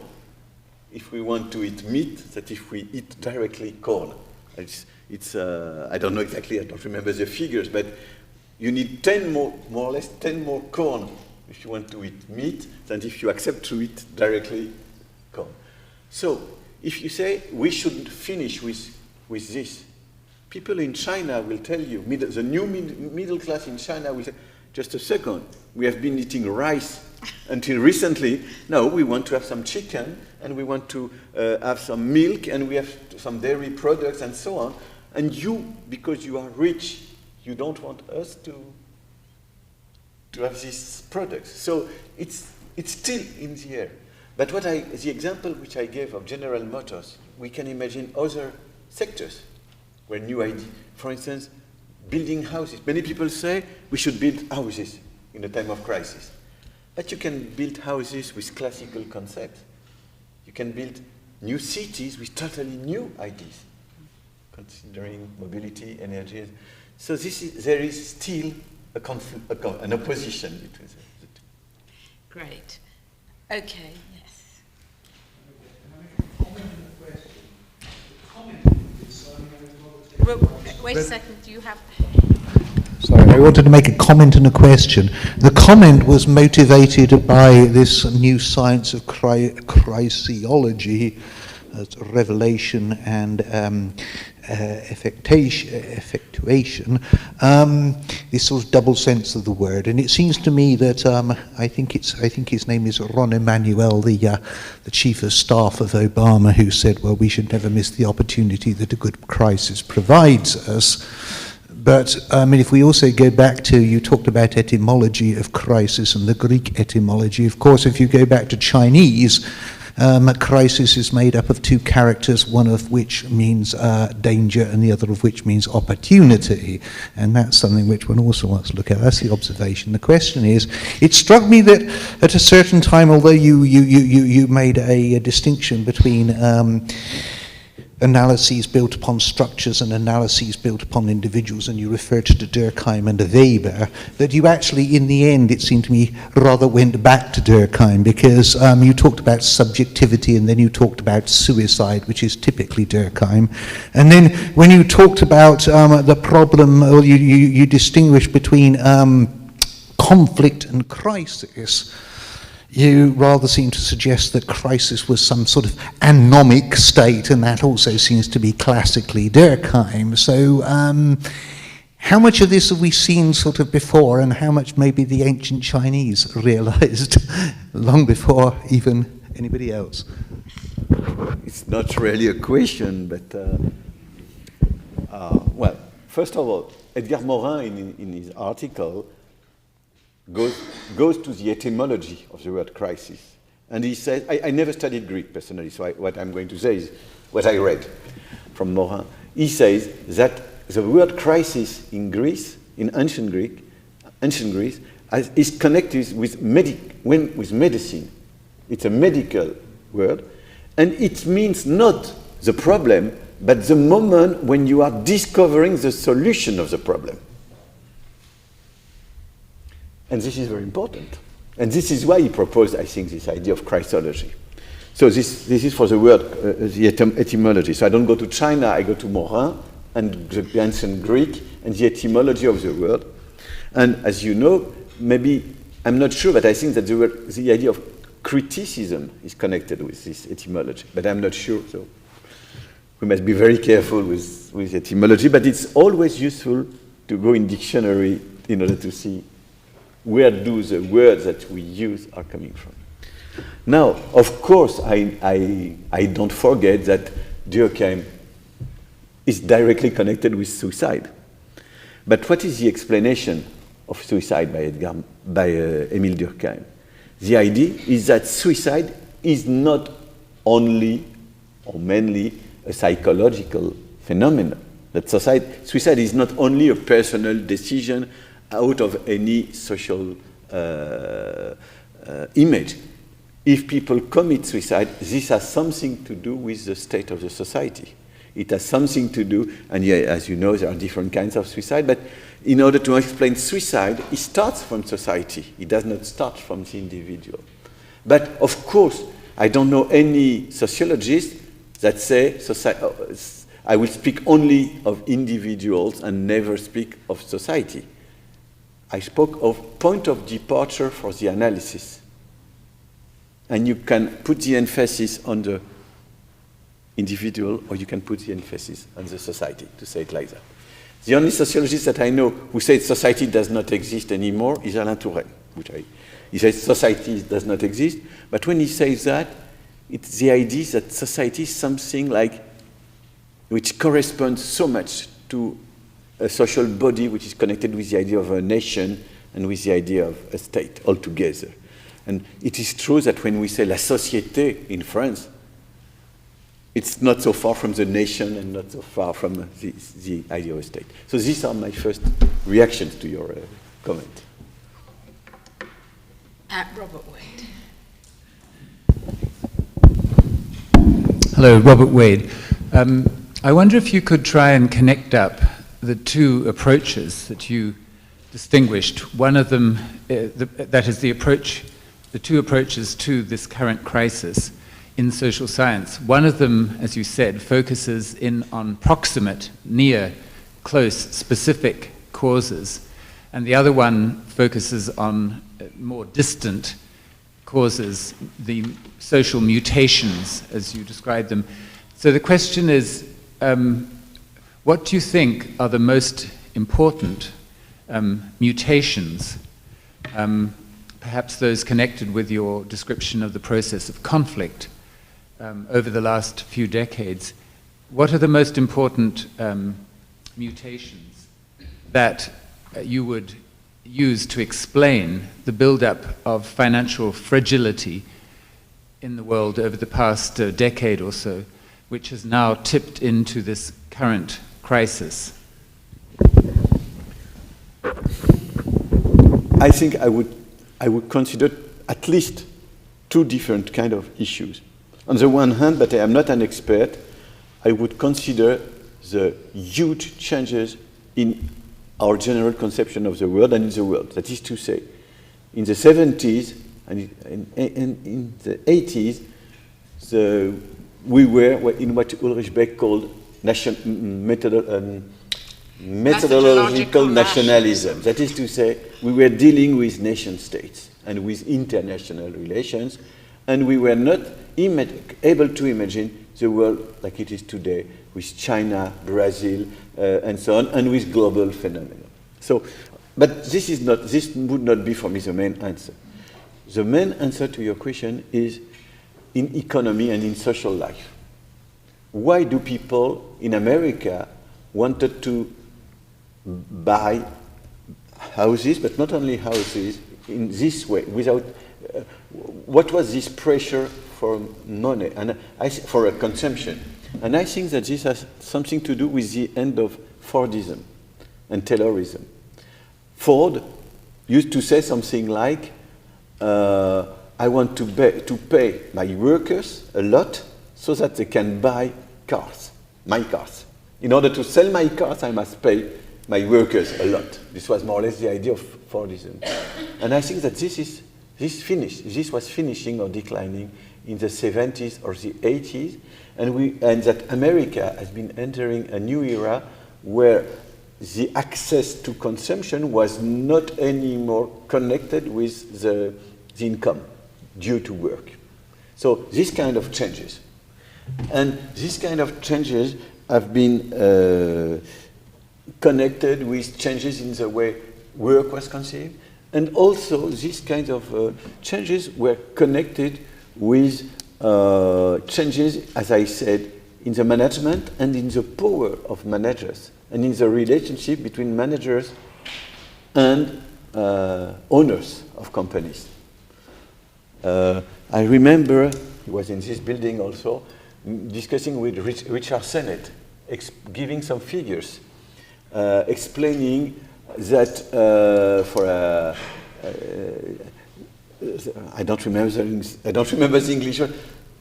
if we want to eat meat than if we eat directly corn. I don't know exactly, I don't remember the figures, but you need more or less 10 more corn if you want to eat meat than if you accept to eat directly corn. So if you say we should finish with this, people in China will tell you, the new middle class in China will say, just a second, we have been eating rice until recently. Now we want to have some chicken, and we want to have some milk, and we have some dairy products, and so on. And you, because you are rich, you don't want us to have these products. So it's still in the air. But the example which I gave of General Motors, we can imagine other sectors where new ideas, for instance, building houses. Many people say we should build houses in a time of crisis. But you can build houses with classical concepts. You can build new cities with totally new ideas, considering mobility, energy. So there is still an opposition between the two. Great. Okay, yes. Well, wait a second, do you have... Sorry, I wanted to make a comment and a question. The comment was motivated by this new science of Sociology, revelation and effectuation, this sort of double sense of the word. And it seems to me that I think his name is Ron Emanuel, the chief of staff of Obama, who said, well, we should never miss the opportunity that a good crisis provides us. But if we also go back to, you talked about etymology of crisis and the Greek etymology. Of course, if you go back to Chinese, crisis is made up of two characters, one of which means danger and the other of which means opportunity. And that's something which one also wants to look at. That's the observation. The question is, it struck me that at a certain time, although you made a distinction between analyses built upon structures and analyses built upon individuals, and you referred to Durkheim and Weber, that you actually, in the end, it seemed to me, rather went back to Durkheim, because you talked about subjectivity and then you talked about suicide, which is typically Durkheim. And then when you talked about the problem, or you distinguished between conflict and crisis, you rather seem to suggest that crisis was some sort of anomic state, and that also seems to be classically Durkheim. So how much of this have we seen sort of before, and how much maybe the ancient Chinese realized long before even anybody else? It's not really a question, but well, first of all, Edgar Morin in his article goes to the etymology of the word crisis. And he says, I never studied Greek personally, so what I'm going to say is what I read from Morin. He says that the word crisis in Greece, in ancient Greece, is connected with medicine. It's a medical word, and it means not the problem, but the moment when you are discovering the solution of the problem. And this is very important. And this is why he proposed, I think, this idea of Christology. So this is for the word, the etymology. So I don't go to China, I go to Morin and the ancient Greek and the etymology of the word. And as you know, maybe, I'm not sure, but I think that the idea of criticism is connected with this etymology. But I'm not sure, so we must be very careful with etymology. But it's always useful to go in dictionary in order to see where do the words that we use are coming from. Now, of course, I don't forget that Durkheim is directly connected with suicide. But what is the explanation of suicide by Émile Durkheim? The idea is that suicide is not only or mainly a psychological phenomenon. That suicide is not only a personal decision out of any social image. If people commit suicide, this has something to do with the state of the society. It has something to do, and yeah, as you know, there are different kinds of suicide, but in order to explain suicide, it starts from society. It does not start from the individual. But of course, I don't know any sociologist that say, I will speak only of individuals and never speak of society. I spoke of point of departure for the analysis. And you can put the emphasis on the individual, or you can put the emphasis on the society, to say it like that. The only sociologist that I know who says society does not exist anymore is Alain Touraine, he says society does not exist, but when he says that, it's the idea that society is something like, which corresponds so much to a social body which is connected with the idea of a nation and with the idea of a state altogether. And it is true that when we say la société in France, it's not so far from the nation and not so far from the idea of a state. So these are my first reactions to your comment. Robert Wade. Hello, Robert Wade. I wonder if you could try and connect up the two approaches that you distinguished. One of them, that is the two approaches to this current crisis in social science. One of them, as you said, focuses in on proximate, near, close, specific causes, and the other one focuses on more distant causes, the social mutations, as you described them. So the question is, what do you think are the most important mutations, perhaps those connected with your description of the process of conflict over the last few decades? What are the most important mutations that you would use to explain the build-up of financial fragility in the world over the past decade or so, which has now tipped into this current crisis? I think I would consider at least two different kind of issues. On the one hand, but I am not an expert, I would consider the huge changes in our general conception of the world and in the world. That is to say, in the 70s and in the 80s, we were in what Ulrich Beck called methodological nationalism. That is to say, we were dealing with nation states and with international relations, and we were not able to imagine the world like it is today, with China, Brazil, and so on, and with global phenomena. So, but this would not be for me the main answer. The main answer to your question is in economy and in social life. Why do people in America wanted to buy houses, but not only houses, in this way, without, what was this pressure for money, and for a consumption? And I think that this has something to do with the end of Fordism and Taylorism. Ford used to say something like, I want to pay my workers a lot so that they can buy cars, my cars. In order to sell my cars, I must pay my workers a lot. This was more or less the idea of Fordism. And I think that this was finishing or declining in the 70s or the 80s, and that America has been entering a new era where the access to consumption was not anymore connected with the income due to work. So this kind of changes. And these kind of changes have been connected with changes in the way work was conceived, and also these kinds of changes were connected with changes, as I said, in the management and in the power of managers, and in the relationship between managers and owners of companies. I remember, he was in this building also, discussing with Richard Sennett, giving some figures, explaining that for a I don't remember the English word.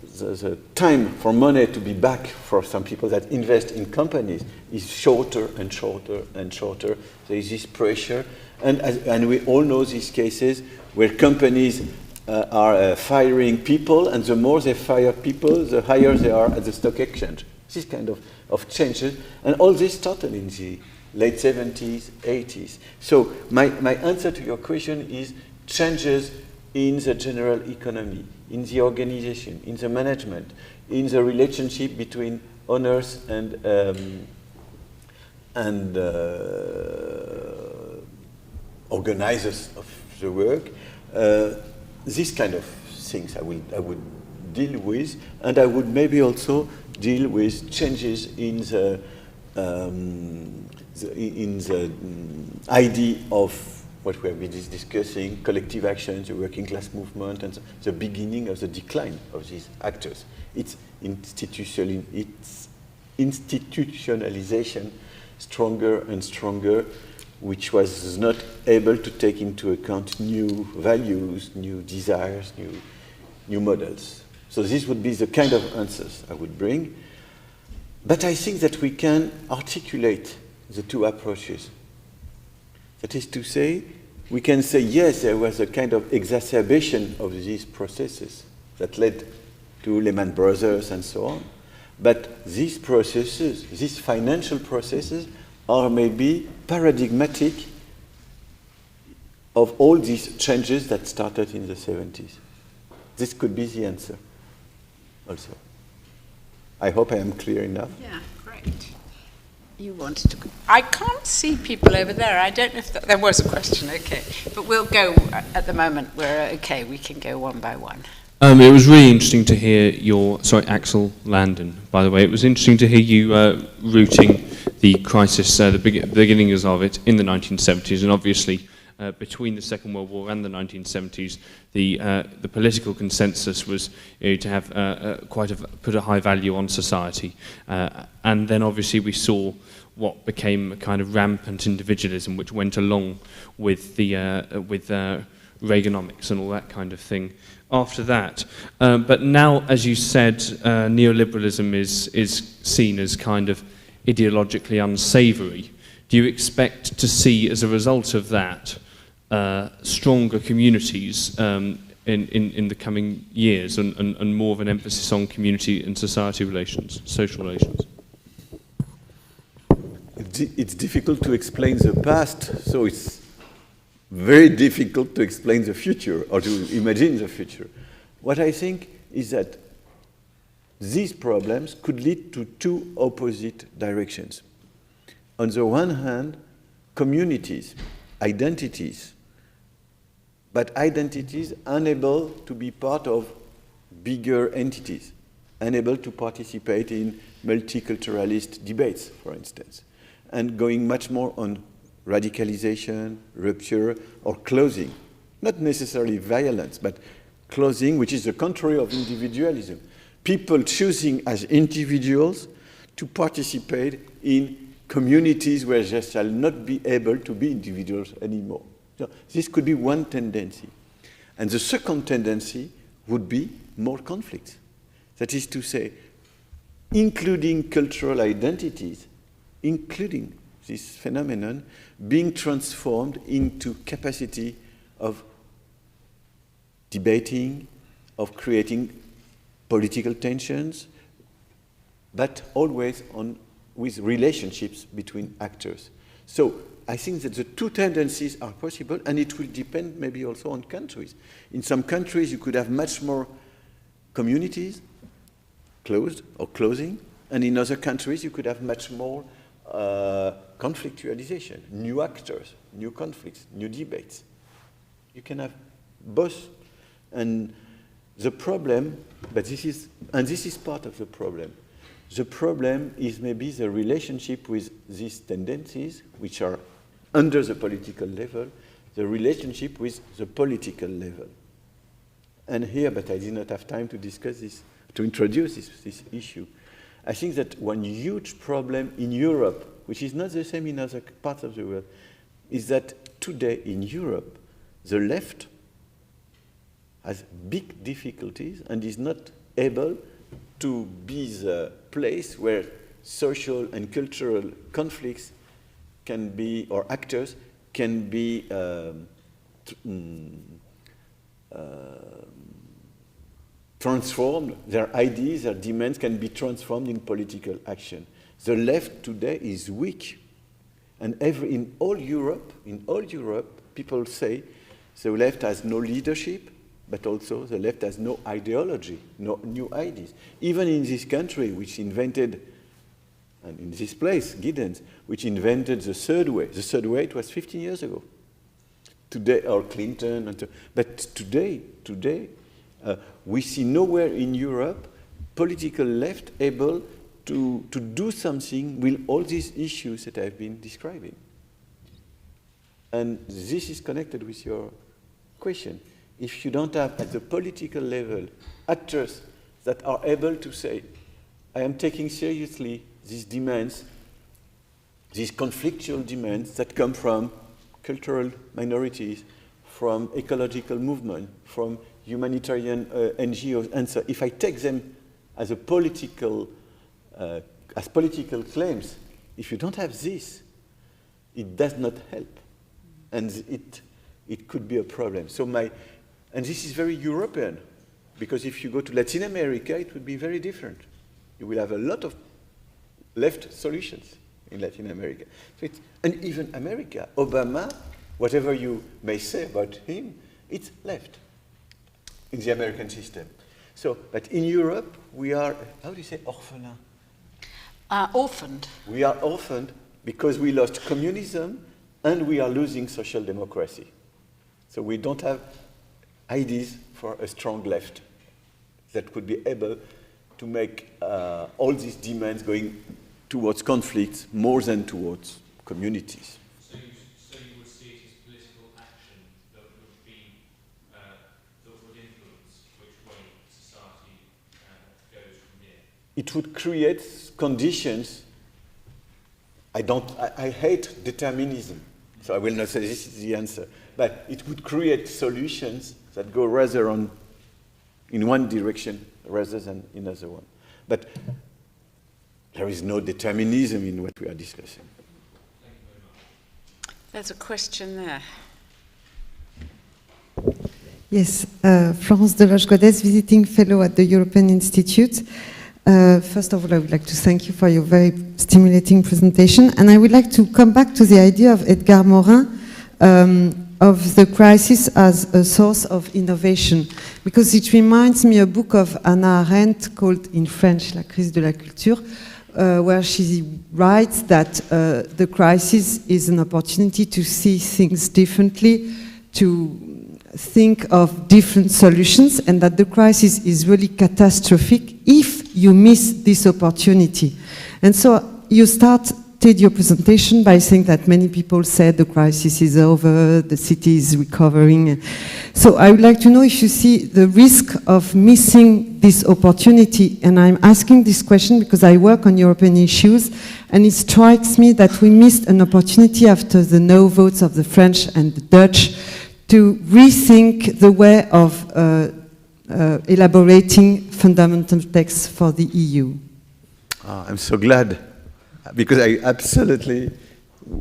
The time for money to be back for some people that invest in companies is shorter and shorter and shorter. There is this pressure, and we all know these cases where companies are firing people, and the more they fire people, the higher they are at the stock exchange. This kind of changes, and all this started in the late 70s, 80s. So my answer to your question is changes in the general economy, in the organization, in the management, in the relationship between owners and organizers of the work. These kind of things I would deal with, and I would maybe also deal with changes in the idea of what we have been discussing, collective action, the working class movement, and the beginning of the decline of these actors. It's institutionalization stronger and stronger, which was not able to take into account new values, new desires, new models. So this would be the kind of answers I would bring. But I think that we can articulate the two approaches. That is to say, we can say, yes, there was a kind of exacerbation of these processes that led to Lehman Brothers and so on. But these processes, these financial processes, are maybe paradigmatic of all these changes that started in the 70s. This could be the answer also. I hope I am clear enough. Yeah, great. You wanted to... I can't see people over there. I don't know if there was a question, okay. But we'll go, at the moment, we're okay. We can go one by one. It was really interesting to hear Axel Landon, by the way. It was interesting to hear you rooting the crisis, the beginnings of it in the 1970s, and obviously between the Second World War and the 1970s, the political consensus was to have put a high value on society, and then obviously we saw what became a kind of rampant individualism, which went along with the Reaganomics and all that kind of thing after that. But now, as you said, neoliberalism is seen as kind of ideologically unsavoury. Do you expect to see, as a result of that, stronger communities in the coming years, and more of an emphasis on community and society relations, social relations? It's difficult to explain the past, so it's very difficult to explain the future or to imagine the future. What I think is that these problems could lead to two opposite directions. On the one hand, communities, identities, but identities unable to be part of bigger entities, unable to participate in multiculturalist debates, for instance, and going much more on radicalization, rupture, or closing. Not necessarily violence, but closing, which is the contrary of individualism. People choosing as individuals to participate in communities where they shall not be able to be individuals anymore. So this could be one tendency. And the second tendency would be more conflicts. That is to say, including cultural identities, including this phenomenon, being transformed into capacity of debating, of creating political tensions, but always with relationships between actors. So I think that the two tendencies are possible, and it will depend maybe also on countries. In some countries, you could have much more communities closed or closing, and in other countries, you could have much more conflictualization, new actors, new conflicts, new debates. You can have both. And the problem, this is part of the problem. The problem is maybe the relationship with these tendencies, which are under the political level, the relationship with the political level. And here, but I did not have time to discuss this, to introduce this issue. I think that one huge problem in Europe, which is not the same in other parts of the world, is that today in Europe, the left has big difficulties and is not able to be the place where social and cultural conflicts can be, or actors can be transformed, their ideas, their demands can be transformed in political action. The left today is weak. And in all Europe, people say the left has no leadership, but also the left has no ideology, no new ideas. Even in this country, which invented, and in this place, Giddens, which invented the third way. The third way, it was 15 years ago. Today, or Clinton, but today, we see nowhere in Europe political left able to do something with all these issues that I've been describing. And this is connected with your question. If you don't have, at the political level, actors that are able to say, I am taking seriously these demands, these conflictual demands that come from cultural minorities, from ecological movement, from humanitarian NGOs, and so if I take them as a political, as political claims, if you don't have this, it does not help, and it could be a problem. And this is very European, because if you go to Latin America, it would be very different. You will have a lot of left solutions in Latin America. And even America, Obama, whatever you may say about him, it's left in the American system. But in Europe, we are, how do you say orphelin? Orphaned. We are orphaned because we lost communism and we are losing social democracy. So we don't have ideas for a strong left that could be able to make all these demands going towards conflicts more than towards communities. So you would see it as political action that would be that would influence which way society goes from here? It would create conditions. I hate determinism, so I will not say this is the answer, but it would create solutions that go rather in one direction rather than in another one. But there is no determinism in what we are discussing. Thank you very much. There's a question there. Yes, Florence Deloche-Godès, visiting fellow at the European Institute. First of all, I would like to thank you for your very stimulating presentation. And I would like to come back to the idea of Edgar Morin of the crisis as a source of innovation, because it reminds me a book of Hannah Arendt called in French La crise de la culture, where she writes that the crisis is an opportunity to see things differently, to think of different solutions, and that the crisis is really catastrophic if you miss this opportunity. And so you started your presentation by saying that many people said the crisis is over, the city is recovering. So I would like to know if you see the risk of missing this opportunity. And I'm asking this question because I work on European issues, and it strikes me that we missed an opportunity after the no votes of the French and the Dutch to rethink the way of elaborating fundamental texts for the EU. I'm so glad, because I absolutely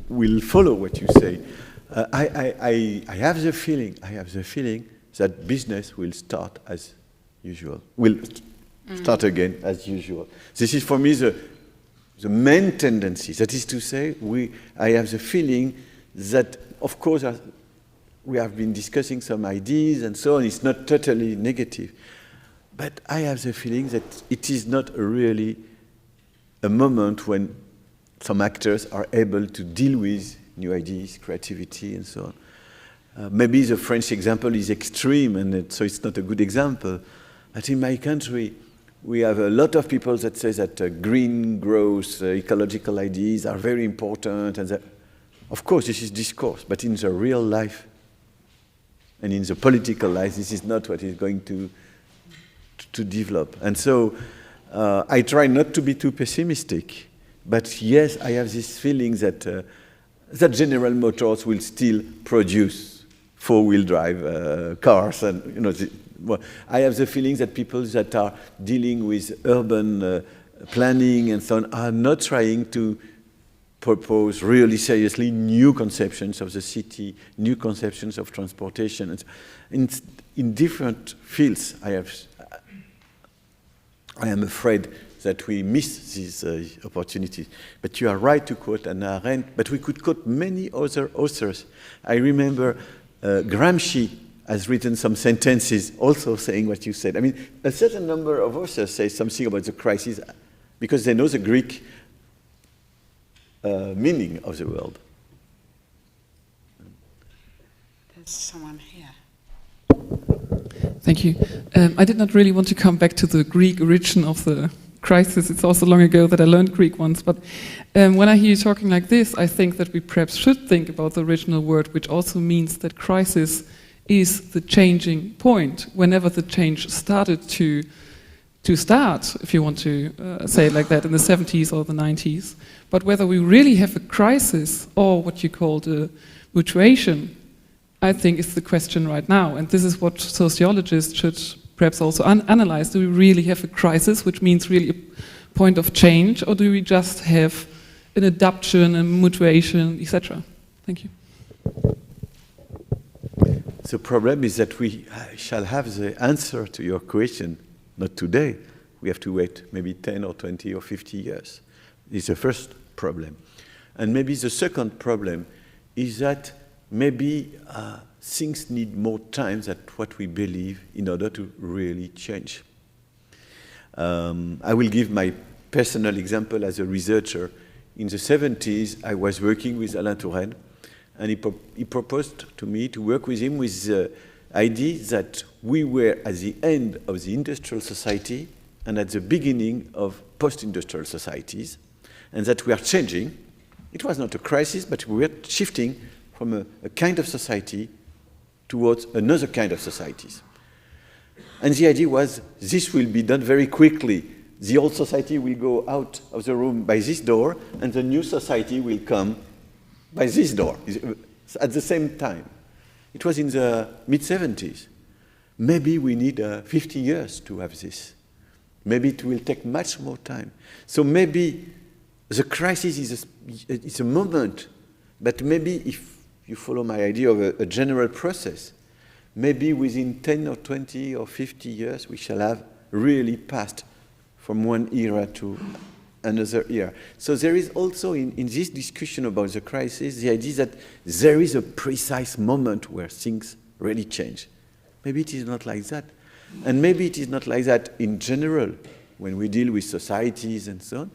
will follow what you say. I have the feeling that business will start as usual, start again as usual. This is for me the main tendency. That is to say, I have the feeling that, of course, we have been discussing some ideas and so on. It's not totally negative. But I have the feeling that it is not really a moment when some actors are able to deal with new ideas, creativity, and so on. Maybe the French example is extreme, and so it's not a good example. But in my country, we have a lot of people that say that green growth, ecological ideas are very important, and that, of course, this is discourse, but in the real life, and in the political life, this is not what is going to develop. And so I try not to be too pessimistic, but yes, I have this feeling that General Motors will still produce four-wheel drive cars, and I have the feeling that people that are dealing with urban planning and so on are not trying to propose really seriously new conceptions of the city, new conceptions of transportation. In different fields, I am afraid that we miss these opportunities. But you are right to quote Hannah Arendt, but we could quote many other authors. I remember Gramsci has written some sentences also saying what you said. I mean, a certain number of authors say something about the crisis because they know the Greek meaning of the world. There's someone here. Thank you. I did not really want to come back to the Greek origin of the crisis. It's also long ago that I learned Greek once. But when I hear you talking like this, I think that we perhaps should think about the original word, which also means that crisis is the changing point. Whenever the change started to start, if you want to say it like that, in the 70s or the 90s. But whether we really have a crisis or what you called a mutation, I think is the question right now. And this is what sociologists should perhaps also analyze. Do we really have a crisis, which means really a point of change, or do we just have an adaptation, a mutation, etc.? Thank you. The problem is that we shall have the answer to your question not today. We have to wait maybe 10 or 20 or 50 years. It's the first problem. And maybe the second problem is that maybe things need more time than what we believe in order to really change. I will give my personal example as a researcher. In the 70s, I was working with Alain Touraine, and he proposed to me to work with him with the idea that we were at the end of the industrial society and at the beginning of post-industrial societies, and that we are changing. It was not a crisis, but we were shifting from a kind of society towards another kind of societies. And the idea was this will be done very quickly. The old society will go out of the room by this door, and the new society will come by this door at the same time. It was in the mid-70s. Maybe we need 50 years to have this. Maybe it will take much more time. So maybe the crisis is a moment, but maybe if you follow my idea of a general process, maybe within 10 or 20 or 50 years we shall have really passed from one era to another era. So there is also in this discussion about the crisis the idea that there is a precise moment where things really change. Maybe it is not like that. And maybe it is not like that in general when we deal with societies and so on.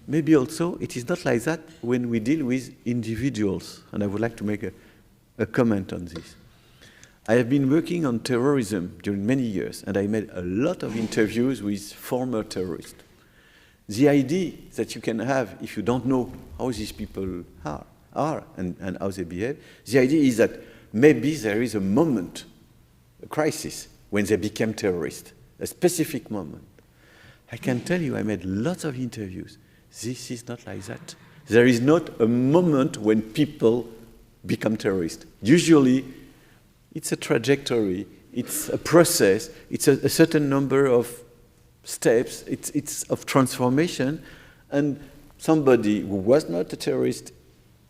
Maybe also it is not like that when we deal with individuals. And I would like to make a comment on this. I have been working on terrorism during many years, and I made a lot of interviews with former terrorists. The idea that you can have, if you don't know how these people are and how they behave, the idea is that maybe there is a moment, a crisis, when they became terrorists, a specific moment. I can tell you, I made lots of interviews. This is not like that. There is not a moment when people become terrorists. Usually, it's a trajectory, it's a process, it's a certain number of steps, it's of transformation, and somebody who was not a terrorist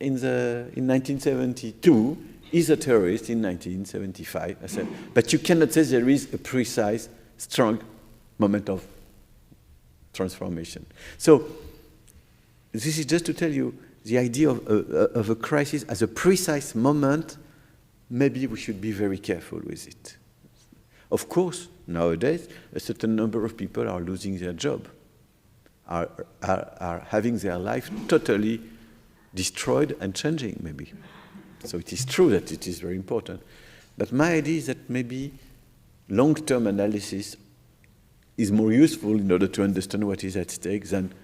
in 1972 is a terrorist in 1975. I said, but you cannot say there is a precise, strong moment of transformation. So this is just to tell you the idea of a crisis as a precise moment. Maybe we should be very careful with it. Of course, nowadays, a certain number of people are losing their job, are having their life totally destroyed and changing, maybe. So it is true that it is very important. But my idea is that maybe long-term analysis is more useful in order to understand what is at stake than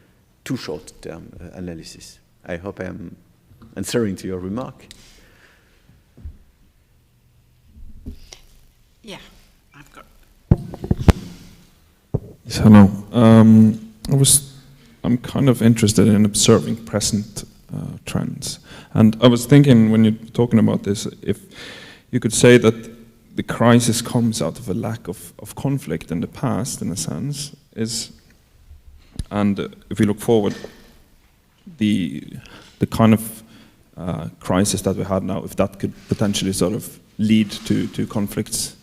too short-term analysis. I hope I am answering to your remark. Yeah, I've got. Yes, hello. I'm kind of interested in observing present trends, and I was thinking when you're talking about this, if you could say that the crisis comes out of a lack of conflict in the past, in a sense, and if we look forward, the kind of crisis that we had now, if that could potentially sort of lead to conflicts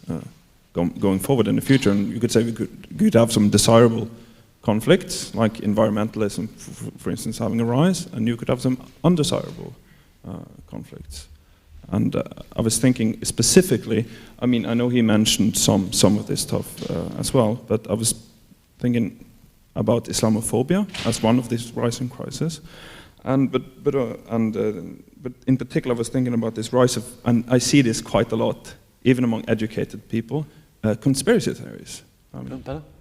going forward in the future, and you could say we could have some desirable conflicts, like environmentalism, for instance, having a rise, and you could have some undesirable conflicts. And I was thinking specifically, I mean, I know he mentioned some of this stuff as well, but I was thinking about Islamophobia as one of these rising crises. But in particular, I was thinking about this rise of, and I see this quite a lot, even among educated people, conspiracy theories.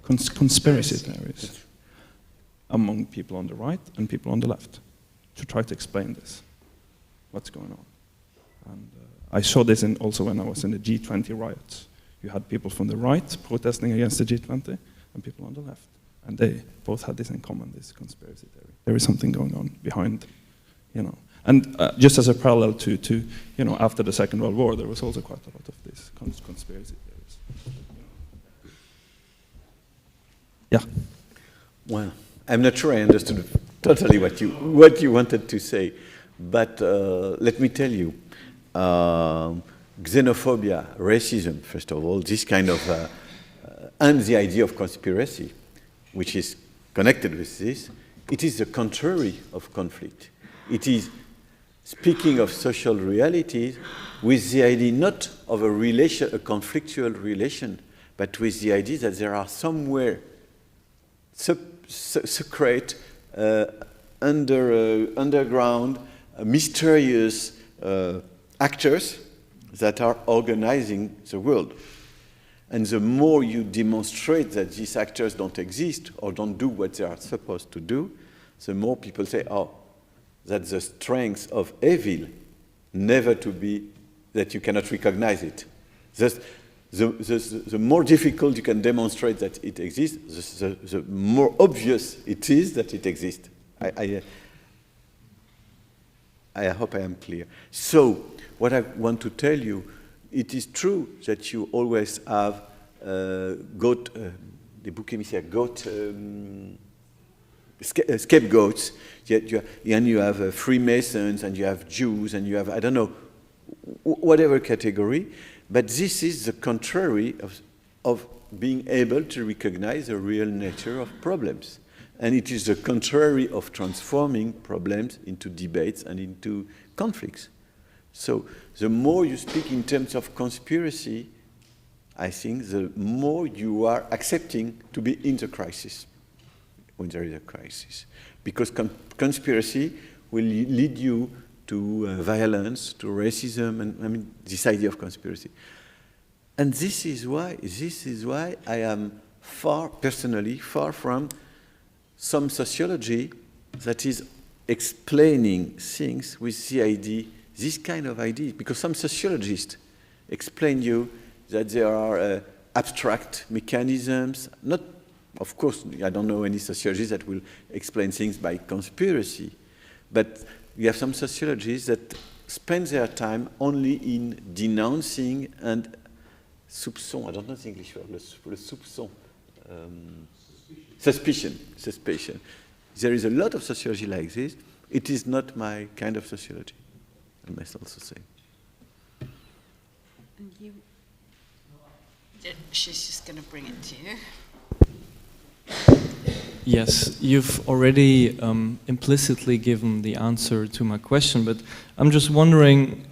Conspiracy theories among people on the right and people on the left, to try to explain this, what's going on. And I saw this also when I was in the G20 riots. You had people from the right protesting against the G20 and people on the left. And they both had this in common, this conspiracy theory. There is something going on behind, you know. And just as a parallel to, you know, after the Second World War, there was also quite a lot of these conspiracy theories. Yeah. Well, I'm not sure I understood totally what you wanted to say, but let me tell you, xenophobia, racism, first of all, this kind of, and the idea of conspiracy, which is connected with this, it is the contrary of conflict. It is speaking of social realities with the idea not of a relation, a conflictual relation, but with the idea that there are somewhere secret, underground, mysterious actors that are organizing the world. And the more you demonstrate that these actors don't exist or don't do what they are supposed to do, the more people say, oh, that's the strength of evil, never to be, that you cannot recognize it. The more difficult you can demonstrate that it exists, the more obvious it is that it exists. I hope I am clear. So, what I want to tell you, it is true that you always have scapegoats, and you have Freemasons, and you have Jews, and you have, I don't know, whatever category, but this is the contrary of being able to recognize the real nature of problems. And it is the contrary of transforming problems into debates and into conflicts. So the more you speak in terms of conspiracy, I think the more you are accepting to be in the crisis, when there is a crisis. Because conspiracy will lead you to violence, to racism, and I mean, this idea of conspiracy. And this is why I am personally far from some sociology that is explaining things with the idea, this kind of idea, because some sociologists explain you that there are abstract mechanisms, not, of course, I don't know any sociologist that will explain things by conspiracy, but we have some sociologists that spend their time only in denouncing and soupçon, I don't know the English word, le soupçon, suspicion. There is a lot of sociology like this. It is not my kind of sociology, I must also say. And you? She's just going to bring it to you. Yes, you've already implicitly given the answer to my question, but I'm just wondering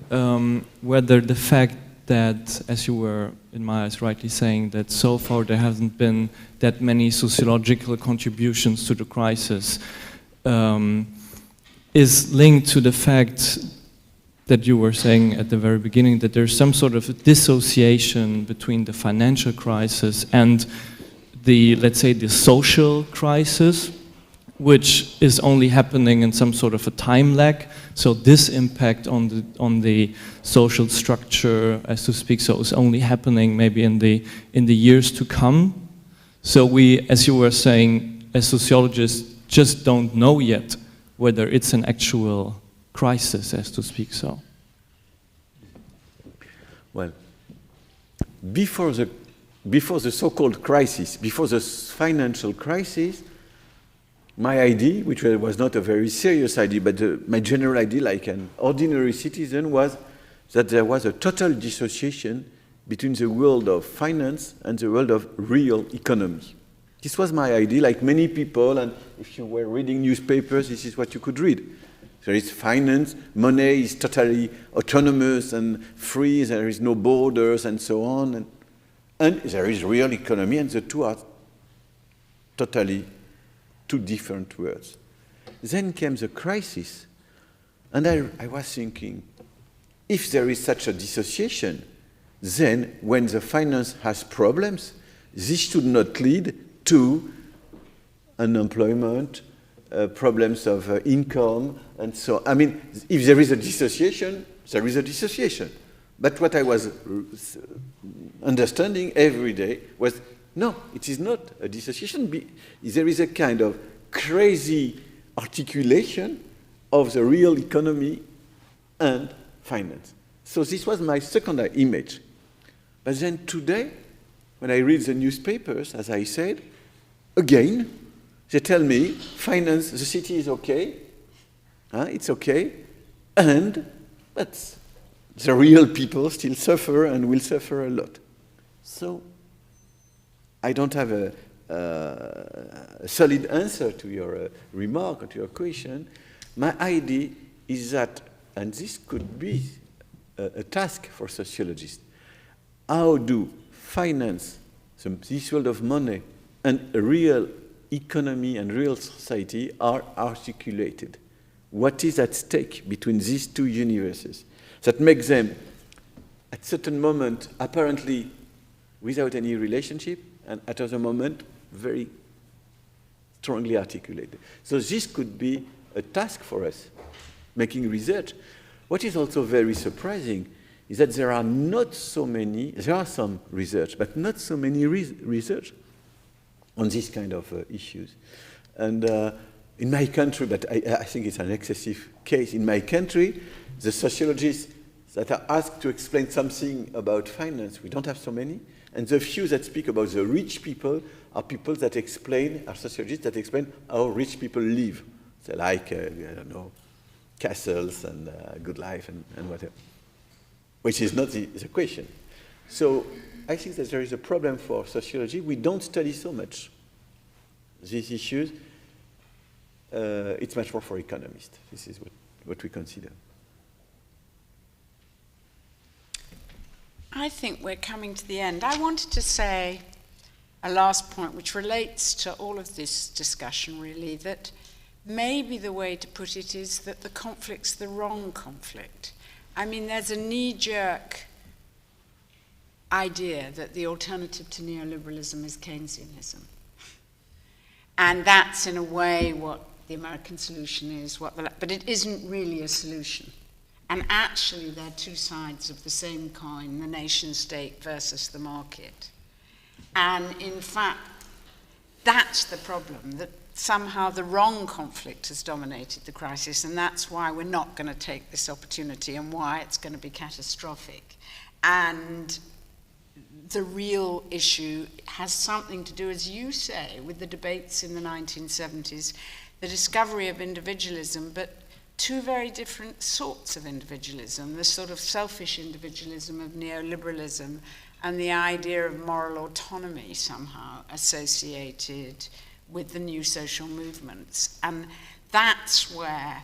whether the fact that, as you were, in my eyes, rightly saying, that so far there hasn't been that many sociological contributions to the crisis is linked to the fact that you were saying at the very beginning that there's some sort of dissociation between the financial crisis and the, let's say, the social crisis, which is only happening in some sort of a time lag. So this impact on the social structure, as to speak, so is only happening maybe in the years to come. So we, as you were saying, as sociologists, just don't know yet whether it's an actual crisis, as to speak. So. Well, before the so-called crisis, before the financial crisis, my idea, which was not a very serious idea, but my general idea, like an ordinary citizen, was that there was a total dissociation between the world of finance and the world of real economy. This was my idea, like many people, and if you were reading newspapers, this is what you could read. There is finance, money is totally autonomous and free, there is no borders and so on, and there is real economy, and the two are totally two different words. Then came the crisis, and I was thinking, if there is such a dissociation, then when the finance has problems, this should not lead to unemployment, problems of income, and so, I mean, if there is a dissociation, there is a dissociation. But what I was understanding every day was, no, it is not a dissociation. There is a kind of crazy articulation of the real economy and finance. So this was my second image. But then today, when I read the newspapers, as I said, again, they tell me, finance, the city is okay, it's okay, but the real people still suffer and will suffer a lot. So I don't have a solid answer to your remark or to your question. My idea is that, and this could be a task for sociologists, how do finance, this world of money, and a real economy and real society are articulated? What is at stake between these two universes that makes them, at certain moment, apparently without any relationship, and at other moment, very strongly articulated. So this could be a task for us, making research. What is also very surprising is that there are some research, but not so many research on this kind of issues. And in my country, but I think it's an excessive case, in my country, the sociologists that are asked to explain something about finance, we don't have so many, and the few that speak about the rich people are people that explain, are sociologists that explain how rich people live. They like, I don't know, castles and good life and whatever, which is not the question. So I think that there is a problem for sociology. We don't study so much these issues. It's much more for economists. This is what we consider. I think we're coming to the end. I wanted to say a last point which relates to all of this discussion, really, that maybe the way to put it is that the conflict's the wrong conflict. I mean, there's a knee-jerk idea that the alternative to neoliberalism is Keynesianism. And that's, in a way, what the American solution is, but it isn't really a solution. And actually, they're two sides of the same coin, the nation-state versus the market. And in fact, that's the problem, that somehow the wrong conflict has dominated the crisis, and that's why we're not going to take this opportunity and why it's going to be catastrophic. And the real issue has something to do, as you say, with the debates in the 1970s, the discovery of individualism, but two very different sorts of individualism, the sort of selfish individualism of neoliberalism and the idea of moral autonomy somehow associated with the new social movements. And that's where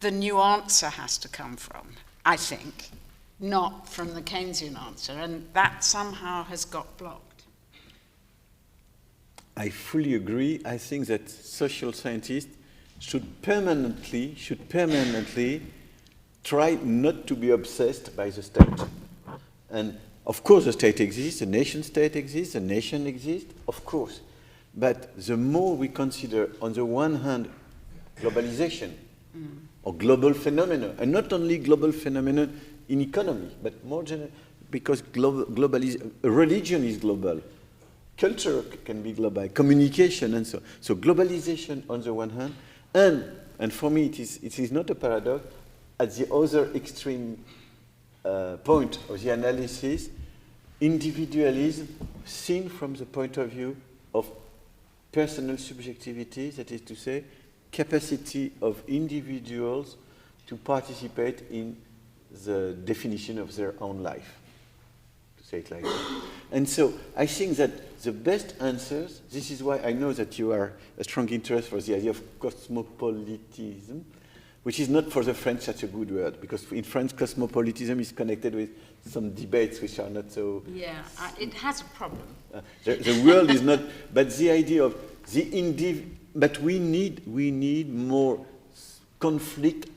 the new answer has to come from, I think, not from the Keynesian answer, and that somehow has got blocked. I fully agree. I think that social scientists should permanently try not to be obsessed by the state. And of course the state exists, the nation state exists, the nation exists, of course. But the more we consider, on the one hand, globalization or global phenomena, and not only global phenomena in economy, but more general, because religion is global, culture can be global, communication and so on. So globalization on the one hand, and for me it is not a paradox, at the other extreme point of the analysis, individualism seen from the point of view of personal subjectivity, that is to say, capacity of individuals to participate in the definition of their own life, to say it like that. And so I think that the best answers, this is why I know that you are a strong interest for the idea of cosmopolitism, which is not for the French such a good word, because in French cosmopolitism is connected with some debates which are not so... Yeah, it has a problem. The world is not... But the idea of the but we need more conflict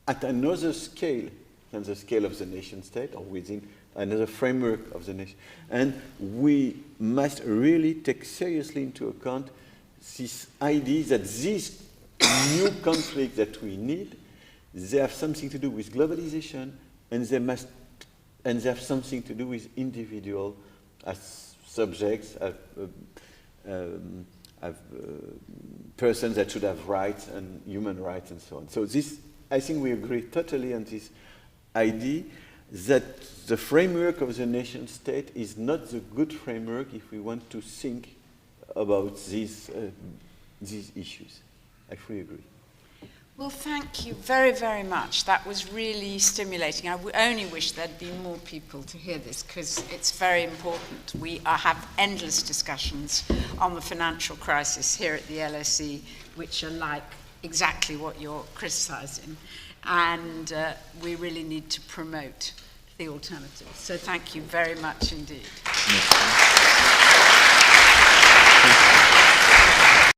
at another scale than the scale of the nation state, or within another framework of the nation. And we must really take seriously into account this idea that these new conflicts that we need, they have something to do with globalization, and they have something to do with individual as subjects, persons that should have rights and human rights and so on. So this, I think we agree totally on this idea that the framework of the nation state is not the good framework if we want to think about these issues. I fully agree. Well, thank you very, very much. That was really stimulating. I only wish there'd be more people to hear this, because it's very important. We have endless discussions on the financial crisis here at the LSE, which are like exactly what you're criticizing. And we really need to promote the alternative. So thank you very much indeed.